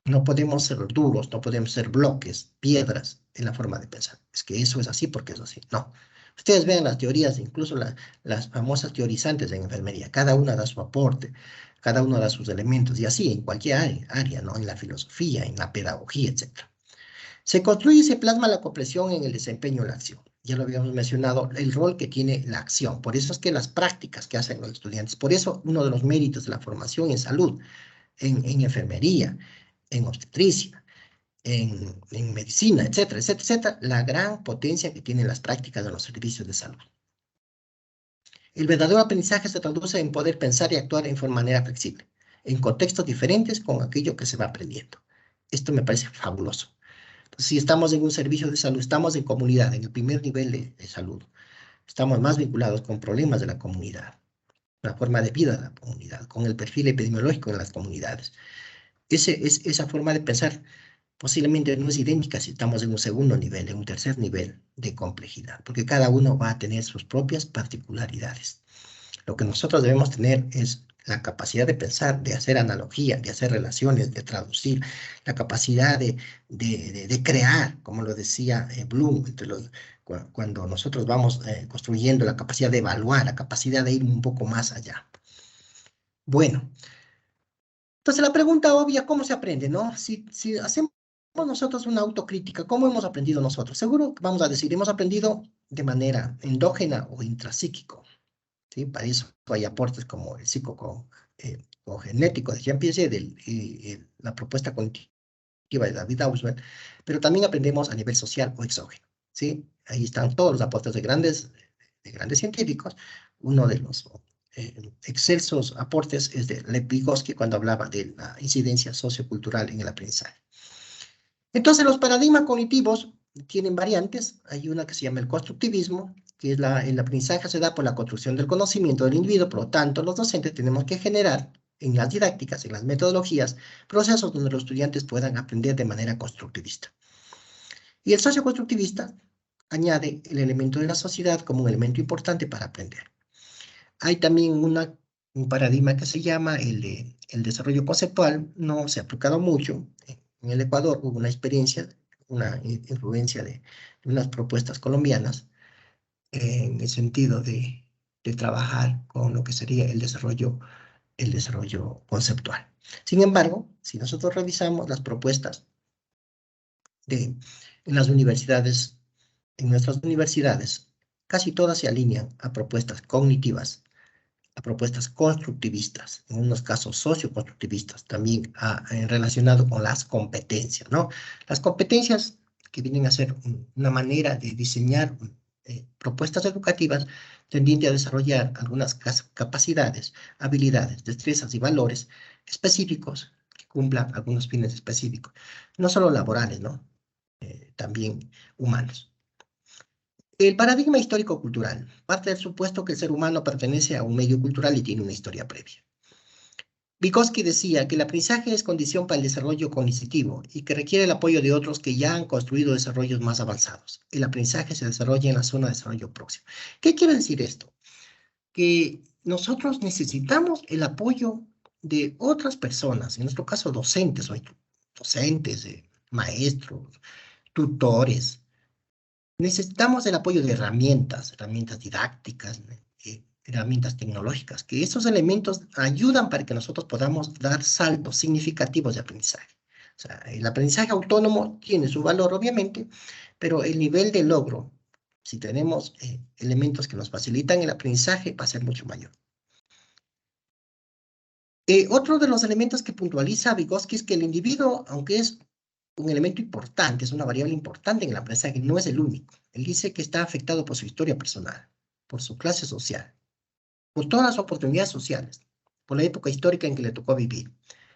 No podemos ser duros, no podemos ser bloques, piedras en la forma de pensar. Es que eso es así porque es así. No, Ustedes ven las teorías, incluso las famosas teorizantes en enfermería, cada una da su aporte, cada uno da sus elementos, y así en cualquier área, ¿no? En la filosofía, en la pedagogía, etc. Se construye y se plasma la comprensión en el desempeño de la acción. Ya lo habíamos mencionado, el rol que tiene la acción. Por eso es que las prácticas que hacen los estudiantes, por eso uno de los méritos de la formación en salud, en enfermería, en obstetricia, en medicina, etcétera, etcétera, etcétera, la gran potencia que tienen las prácticas de los servicios de salud. El verdadero aprendizaje se traduce en poder pensar y actuar de manera flexible, en contextos diferentes con aquello que se va aprendiendo. Esto me parece fabuloso. Entonces, si estamos en un servicio de salud, estamos en comunidad, en el primer nivel de salud, estamos más vinculados con problemas de la comunidad, la forma de vida de la comunidad, con el perfil epidemiológico en las comunidades. Esa forma de pensar posiblemente no es idéntica si estamos en un segundo nivel, en un tercer nivel de complejidad, porque cada uno va a tener sus propias particularidades. Lo que nosotros debemos tener es la capacidad de pensar, de hacer analogía, de hacer relaciones, de traducir, la capacidad de crear, como lo decía Bloom, cuando nosotros vamos construyendo la capacidad de evaluar, la capacidad de ir un poco más allá. Bueno, entonces la pregunta obvia, ¿cómo se aprende, no? Si hacemos nosotros una autocrítica, ¿cómo hemos aprendido nosotros? Seguro que vamos a decir, hemos aprendido de manera endógena o intrapsíquico, ¿sí? Para eso hay aportes como el psicogenético de Jean Piaget y la propuesta cognitiva de David Ausubel, pero también aprendemos a nivel social o exógeno, ¿sí? Ahí están todos los aportes de grandes científicos. Uno de los excelsos aportes es de Lev Vygotsky cuando hablaba de la incidencia sociocultural en el aprendizaje. Entonces, los paradigmas cognitivos tienen variantes. Hay una que se llama el constructivismo, que es el aprendizaje se da por la construcción del conocimiento del individuo. Por lo tanto, los docentes tenemos que generar en las didácticas, en las metodologías, procesos donde los estudiantes puedan aprender de manera constructivista. Y el socioconstructivista añade el elemento de la sociedad como un elemento importante para aprender. Hay también un paradigma que se llama el desarrollo conceptual. No se ha aplicado mucho. En el Ecuador hubo una experiencia, una influencia de unas propuestas colombianas en el sentido de trabajar con lo que sería el desarrollo conceptual. Sin embargo, si nosotros revisamos las propuestas en las universidades, en nuestras universidades, casi todas se alinean a propuestas cognitivas, a propuestas constructivistas, en unos casos socioconstructivistas, también relacionado con las competencias, ¿no? Las competencias que vienen a ser una manera de diseñar propuestas educativas tendiente a desarrollar algunas capacidades, habilidades, destrezas y valores específicos que cumplan algunos fines específicos, no solo laborales, ¿no? También humanos. El paradigma histórico-cultural parte del supuesto que el ser humano pertenece a un medio cultural y tiene una historia previa. Vygotsky decía que el aprendizaje es condición para el desarrollo cognitivo y que requiere el apoyo de otros que ya han construido desarrollos más avanzados. El aprendizaje se desarrolla en la zona de desarrollo próximo. ¿Qué quiere decir esto? Que nosotros necesitamos el apoyo de otras personas, en nuestro caso docentes, maestros, tutores. Necesitamos el apoyo de herramientas didácticas, herramientas tecnológicas, que esos elementos ayudan para que nosotros podamos dar saltos significativos de aprendizaje. O sea, el aprendizaje autónomo tiene su valor, obviamente, pero el nivel de logro, si tenemos elementos que nos facilitan el aprendizaje, va a ser mucho mayor. Otro de los elementos que puntualiza Vygotsky es que el individuo, aunque es un elemento importante, es una variable importante en el aprendizaje, no es el único. Él dice que está afectado por su historia personal, por su clase social, por todas las oportunidades sociales, por la época histórica en que le tocó vivir,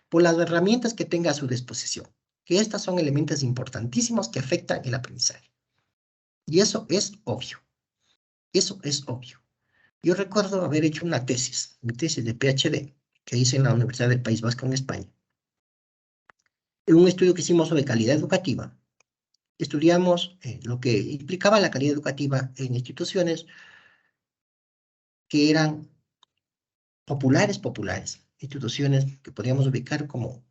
por las herramientas que tenga a su disposición, que estas son elementos importantísimos que afectan el aprendizaje. Y eso es obvio. Eso es obvio. Yo recuerdo haber hecho una tesis, mi tesis de PhD, que hice en la Universidad del País Vasco en España, en un estudio que hicimos sobre calidad educativa. Estudiamos lo que implicaba la calidad educativa en instituciones que eran populares, instituciones que podríamos ubicar como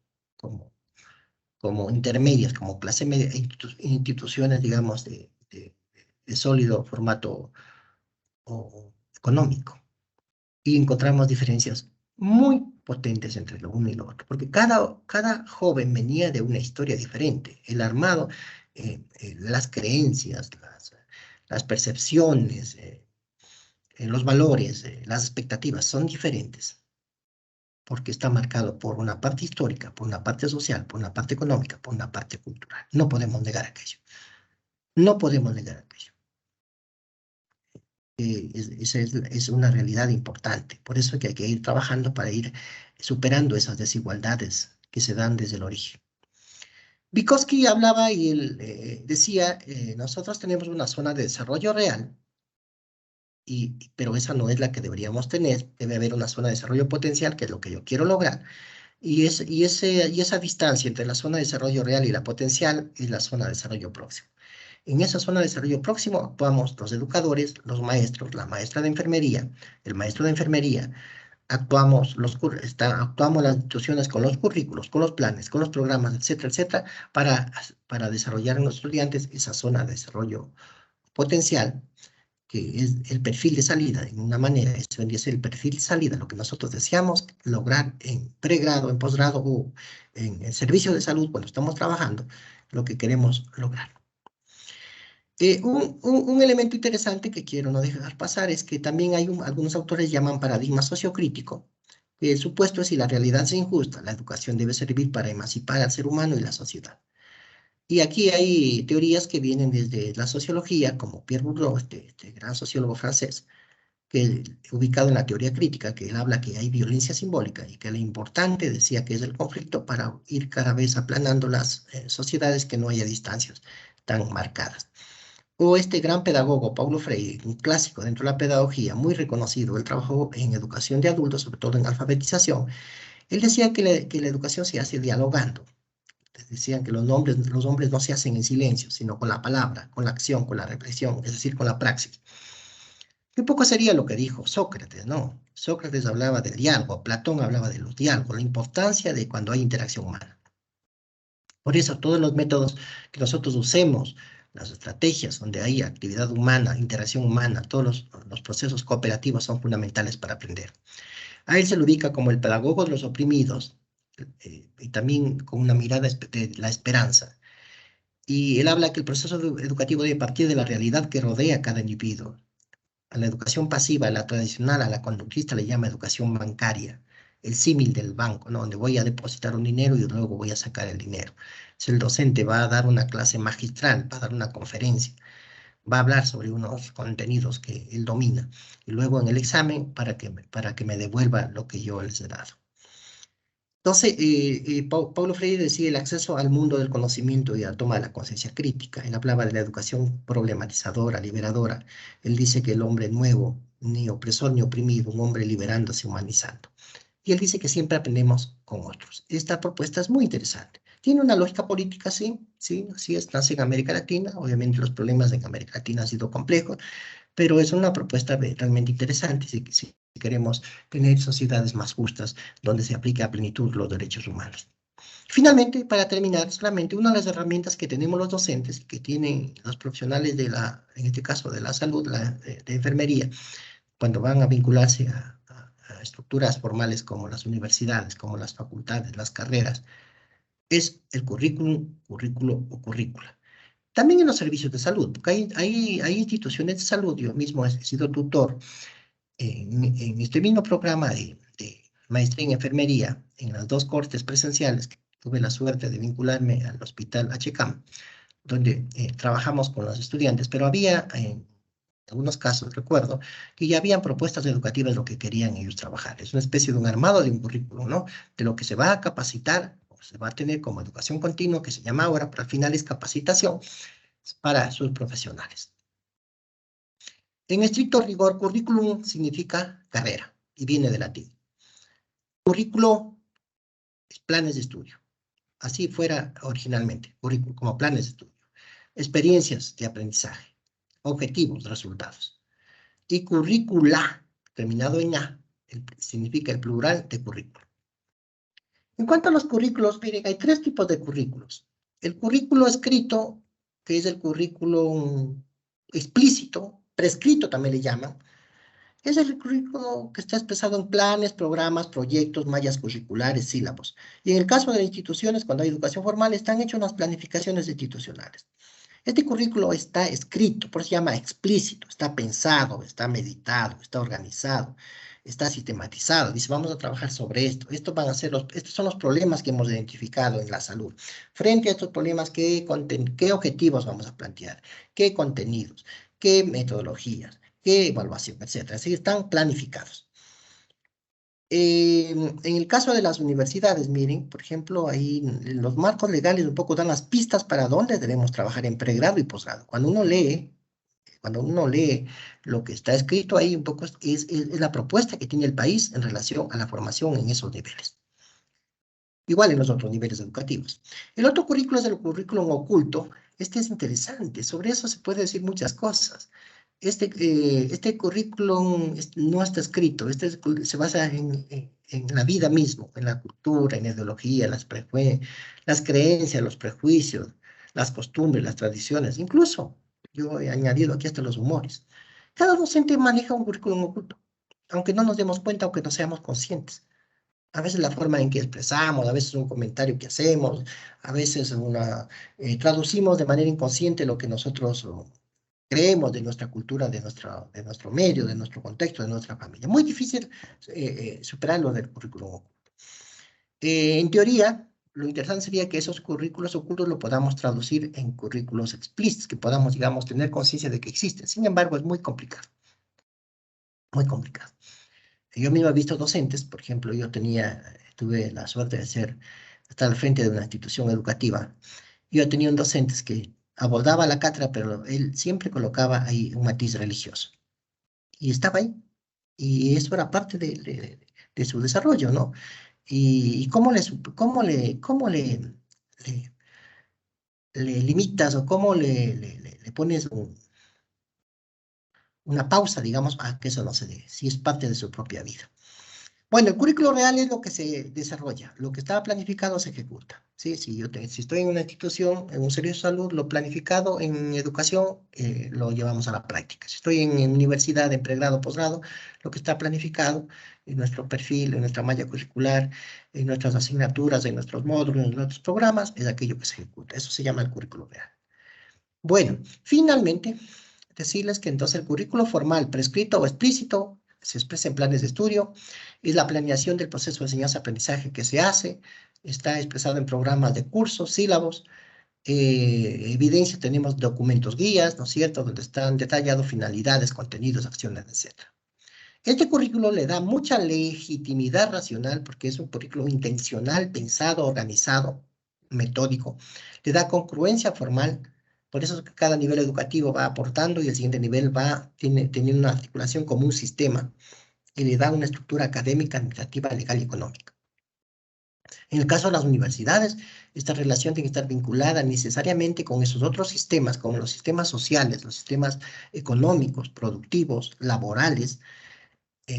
intermedias, como clase media, instituciones, digamos, de sólido formato o económico. Y encontramos diferencias muy potentes entre lo uno y lo otro, porque cada joven venía de una historia diferente. El armado, las creencias, las percepciones, los valores, las expectativas son diferentes, porque está marcado por una parte histórica, por una parte social, por una parte económica, por una parte cultural. No podemos negar aquello. No podemos negar aquello. Esa es una realidad importante. Por eso es que hay que ir trabajando para ir superando esas desigualdades que se dan desde el origen. Vygotsky hablaba y él decía, nosotros tenemos una zona de desarrollo real, pero esa no es la que deberíamos tener. Debe haber una zona de desarrollo potencial, que es lo que yo quiero lograr. Y esa distancia entre la zona de desarrollo real y la potencial es la zona de desarrollo próximo. En esa zona de desarrollo próximo actuamos los educadores, los maestros, la maestra de enfermería, el maestro de enfermería, actuamos las instituciones con los currículos, con los planes, con los programas, etcétera, etcétera, para desarrollar en los estudiantes esa zona de desarrollo potencial, que es el perfil de salida, en una manera, eso vendría a ser el perfil de salida, lo que nosotros deseamos lograr en pregrado, en posgrado o en el servicio de salud cuando estamos trabajando, lo que queremos lograr. Un elemento interesante que quiero no dejar pasar es que también hay algunos autores llaman paradigma sociocrítico, que el supuesto es si la realidad es injusta, la educación debe servir para emancipar al ser humano y la sociedad. Y aquí hay teorías que vienen desde la sociología, como Pierre Bourdieu, este gran sociólogo francés, que ubicado en la teoría crítica, que él habla que hay violencia simbólica y que lo importante, decía, que es el conflicto para ir cada vez aplanando las sociedades, que no haya distancias tan marcadas. O este gran pedagogo, Paulo Freire, un clásico dentro de la pedagogía, muy reconocido, él trabajó en educación de adultos, sobre todo en alfabetización. Él decía que la educación se hace dialogando. Decían que los hombres no se hacen en silencio, sino con la palabra, con la acción, con la reflexión, es decir, con la praxis. Qué poco sería lo que dijo Sócrates, ¿no? Sócrates hablaba del diálogo, Platón hablaba de los diálogos, la importancia de cuando hay interacción humana. Por eso todos los métodos que nosotros usemos, las estrategias donde hay actividad humana, interacción humana, todos los procesos cooperativos son fundamentales para aprender. A él se lo ubica como el pedagogo de los oprimidos, y también con una mirada de la esperanza. Y él habla que el proceso educativo debe partir de la realidad que rodea a cada individuo. A la educación pasiva, a la tradicional, a la conductista le llama educación bancaria, el símil del banco, ¿no? Donde voy a depositar un dinero y luego voy a sacar el dinero. Si el docente va a dar una clase magistral, va a dar una conferencia, va a hablar sobre unos contenidos que él domina, y luego en el examen para que me devuelva lo que yo les he dado. Entonces, Paulo Freire decía el acceso al mundo del conocimiento y a la toma de la conciencia crítica. Él hablaba de la educación problematizadora, liberadora. Él dice que el hombre nuevo, ni opresor ni oprimido, un hombre liberándose, humanizando. Y él dice que siempre aprendemos con otros. Esta propuesta es muy interesante. Tiene una lógica política, sí, sí, así es, nace en América Latina. Obviamente los problemas en América Latina han sido complejos, pero es una propuesta realmente interesante si queremos tener sociedades más justas donde se aplique a plenitud los derechos humanos. Finalmente, para terminar, solamente una de las herramientas que tenemos los docentes y que tienen los profesionales en este caso de la salud, de enfermería, cuando van a vincularse a estructuras formales como las universidades, como las facultades, las carreras, es el currículum, currículo o currícula. También en los servicios de salud, porque hay instituciones de salud, yo mismo he sido tutor en este mismo programa de maestría en enfermería, en las dos cortes presenciales, que tuve la suerte de vincularme al hospital HCAM, donde trabajamos con los estudiantes, pero había, en algunos casos, recuerdo, que ya habían propuestas educativas lo que querían ellos trabajar. Es una especie de un armado de un currículum, ¿no? De lo que se va a capacitar, o se va a tener como educación continua, que se llama ahora, pero al final es capacitación para sus profesionales. En estricto rigor, currículum significa carrera y viene de latín. Currículo es planes de estudio. Así fuera originalmente, currículum como planes de estudio. Experiencias de aprendizaje, objetivos, resultados. Y currícula, terminado en A, significa el plural de currículo. En cuanto a los currículos, miren, hay tres tipos de currículos. El currículo escrito, que es el currículo explícito, prescrito también le llaman, Es el currículo que está expresado en planes, programas, proyectos, mallas curriculares, sílabos. Y en el caso de las instituciones, cuando hay educación formal, están hechas unas planificaciones institucionales. Este currículo está escrito, por eso se llama explícito, está pensado, está meditado, está organizado, está sistematizado. Dice, vamos a trabajar sobre esto. Estos son los problemas que hemos identificado en la salud. Frente a estos problemas, ¿qué objetivos vamos a plantear? ¿Qué contenidos? ¿Qué metodologías? ¿Qué evaluación? Etcétera. Así están planificados. En el caso de las universidades, miren, por ejemplo, ahí los marcos legales un poco dan las pistas para dónde debemos trabajar en pregrado y posgrado. Cuando uno lee lo que está escrito ahí, un poco es la propuesta que tiene el país en relación a la formación en esos niveles. Igual en los otros niveles educativos. El otro currículo es el currículum oculto. Este es interesante, sobre eso se puede decir muchas cosas. Este currículum no está escrito, se basa en la vida mismo, en la cultura, en la ideología, las creencias, los prejuicios, las costumbres, las tradiciones, incluso yo he añadido aquí hasta los humores. Cada docente maneja un currículum oculto, aunque no nos demos cuenta, aunque no seamos conscientes. A veces la forma en que expresamos, a veces un comentario que hacemos, a veces traducimos de manera inconsciente lo que nosotros creemos de nuestra cultura, de nuestro medio, de nuestro contexto, de nuestra familia. Muy difícil superar lo del currículum oculto. En teoría, lo interesante sería que esos currículos ocultos lo podamos traducir en currículos explícitos, que podamos, digamos, tener conciencia de que existen. Sin embargo, es muy complicado, muy complicado. Yo mismo he visto docentes, por ejemplo, tuve la suerte de estar al frente de una institución educativa. Yo tenía un docente que abordaba la cátedra, pero él siempre colocaba ahí un matiz religioso. Y estaba ahí. Y eso era parte de su desarrollo, ¿no? Y le, le limitas o cómo le pones una pausa, digamos, a que eso no se dé, si es parte de su propia vida. Bueno, el currículo real es lo que se desarrolla, lo que estaba planificado se ejecuta. ¿Sí? Si estoy en una institución, en un servicio de salud, lo planificado en educación lo llevamos a la práctica. Si estoy en universidad, en pregrado, posgrado, lo que está planificado en nuestro perfil, en nuestra malla curricular, en nuestras asignaturas, en nuestros módulos, en nuestros programas, es aquello que se ejecuta. Eso se llama el currículo real. Bueno, finalmente, decirles que entonces el currículo formal, prescrito o explícito, se expresa en planes de estudio, es la planeación del proceso de enseñanza-aprendizaje que se hace, está expresado en programas de cursos, sílabos, evidencia, tenemos documentos guías, ¿no es cierto?, donde están detallados finalidades, contenidos, acciones, etc. Este currículo le da mucha legitimidad racional porque es un currículo intencional, pensado, organizado, metódico, le da congruencia formal. Por eso es que cada nivel educativo va aportando y el siguiente nivel tiene teniendo una articulación como un sistema y le da una estructura académica, administrativa, legal y económica. En el caso de las universidades, esta relación tiene que estar vinculada necesariamente con esos otros sistemas, como los sistemas sociales, los sistemas económicos, productivos, laborales,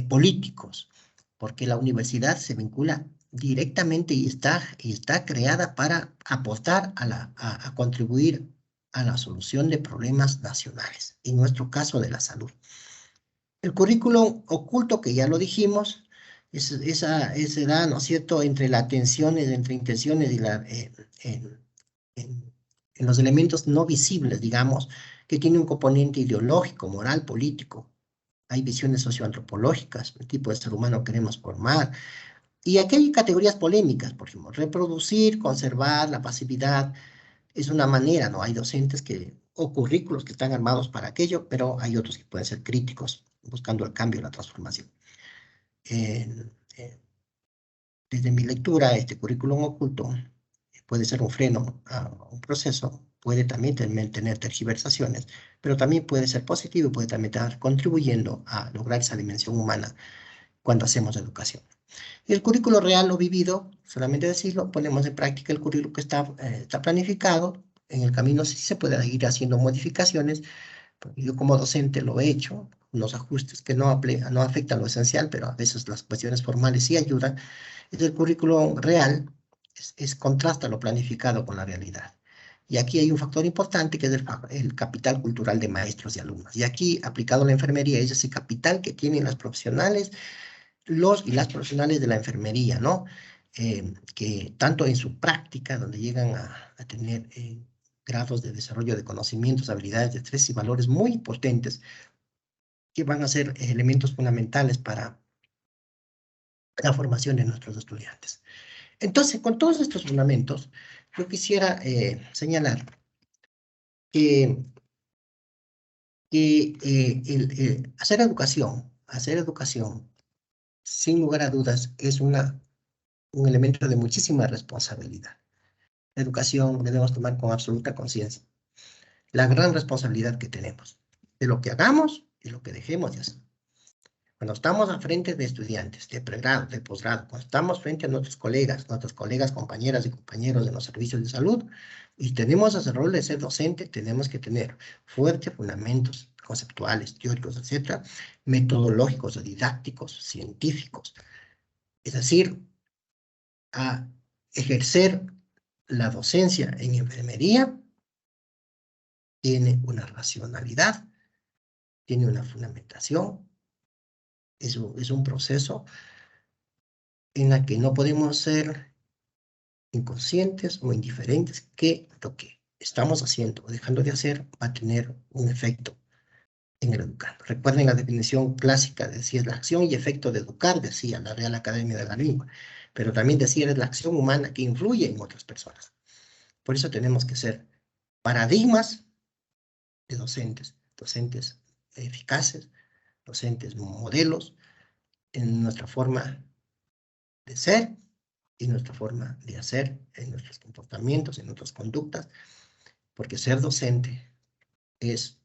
políticos, porque la universidad se vincula directamente y está creada para apostar a contribuir a la solución de problemas nacionales, en nuestro caso de la salud. El currículum oculto, que ya lo dijimos, esa da, ¿no es cierto?, entre las tensiones, entre intenciones y en, en los elementos no visibles, digamos, que tiene un componente ideológico, moral, político. Hay visiones socioantropológicas, el tipo de ser humano queremos formar. Y aquí hay categorías polémicas, por ejemplo, reproducir, conservar, la pasividad, es una manera, ¿no? Hay docentes o currículos que están armados para aquello, pero hay otros que pueden ser críticos, buscando el cambio, la transformación. En- en- Desde mi lectura, este currículum oculto puede ser un freno a un proceso, puede también tener tergiversaciones, pero también puede ser positivo y puede también estar contribuyendo a lograr esa dimensión humana cuando hacemos educación. Y el currículo real o vivido, solamente decirlo, ponemos en práctica el currículo que está planificado. En el camino sí se puede ir haciendo modificaciones. Yo como docente lo he hecho, unos ajustes que no afectan lo esencial, pero a veces las cuestiones formales sí ayudan. Es el currículo real, contrasta lo planificado con la realidad. Y aquí hay un factor importante que es el capital cultural de maestros y alumnos. Y aquí, aplicado a la enfermería, es ese capital que tienen las profesionales, los y las profesionales de la enfermería, ¿no? Que tanto en su práctica, donde llegan a tener grados de desarrollo de conocimientos, habilidades, destrezas y valores muy potentes, que van a ser elementos fundamentales para la formación de nuestros estudiantes. Entonces, con todos estos fundamentos, yo quisiera señalar que, hacer educación, sin lugar a dudas, es un elemento de muchísima responsabilidad. La educación debemos tomar con absoluta conciencia la gran responsabilidad que tenemos de lo que hagamos y lo que dejemos de hacer. Cuando estamos a frente de estudiantes, de pregrado, de posgrado, cuando estamos frente a nuestras colegas, compañeras y compañeros de los servicios de salud, y tenemos ese rol de ser docente, tenemos que tener fuertes fundamentos conceptuales, teóricos, etcétera, metodológicos, didácticos, científicos. Es decir, a ejercer la docencia en enfermería tiene una racionalidad, tiene una fundamentación, es un proceso en la que no podemos ser inconscientes o indiferentes, que lo que estamos haciendo o dejando de hacer va a tener un efecto en el educando. Recuerden la definición clásica, decía, es la acción y efecto de educar, decía la Real Academia de la Lengua, pero también decía, es la acción humana que influye en otras personas. Por eso tenemos que ser paradigmas de docentes, docentes eficaces, docentes modelos en nuestra forma de ser y nuestra forma de hacer, en nuestros comportamientos, en nuestras conductas, porque ser docente es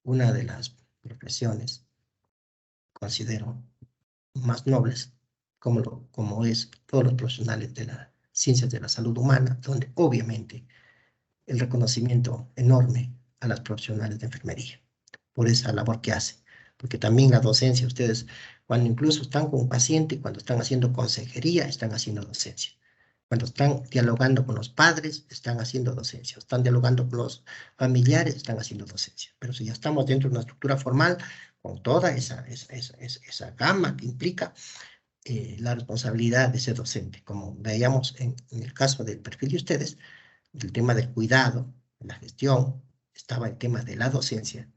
una de las profesiones, considero, más nobles, como es todos los profesionales de las ciencias de la salud humana, donde obviamente el reconocimiento enorme a las profesionales de enfermería por esa labor que hacen. Porque también la docencia, ustedes cuando incluso están con un paciente, cuando están haciendo consejería, están haciendo docencia. Cuando están dialogando con los padres, están haciendo docencia. Están dialogando con los familiares, están haciendo docencia. Pero si ya estamos dentro de una estructura formal, con toda esa gama que implica la responsabilidad de ser docente, como veíamos en el caso del perfil de ustedes, el tema del cuidado, la gestión, estaba el tema de la docencia,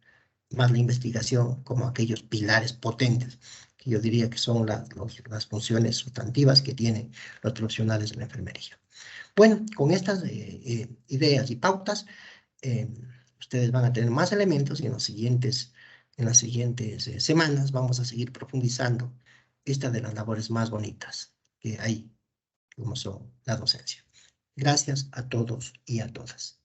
más la investigación como aquellos pilares potentes, que yo diría que son las funciones sustantivas que tienen los profesionales de la enfermería. Bueno, con estas ideas y pautas, eh, ustedes van a tener más elementos y en las siguientes semanas vamos a seguir profundizando esta de las labores más bonitas que hay, como son la docencia. Gracias a todos y a todas.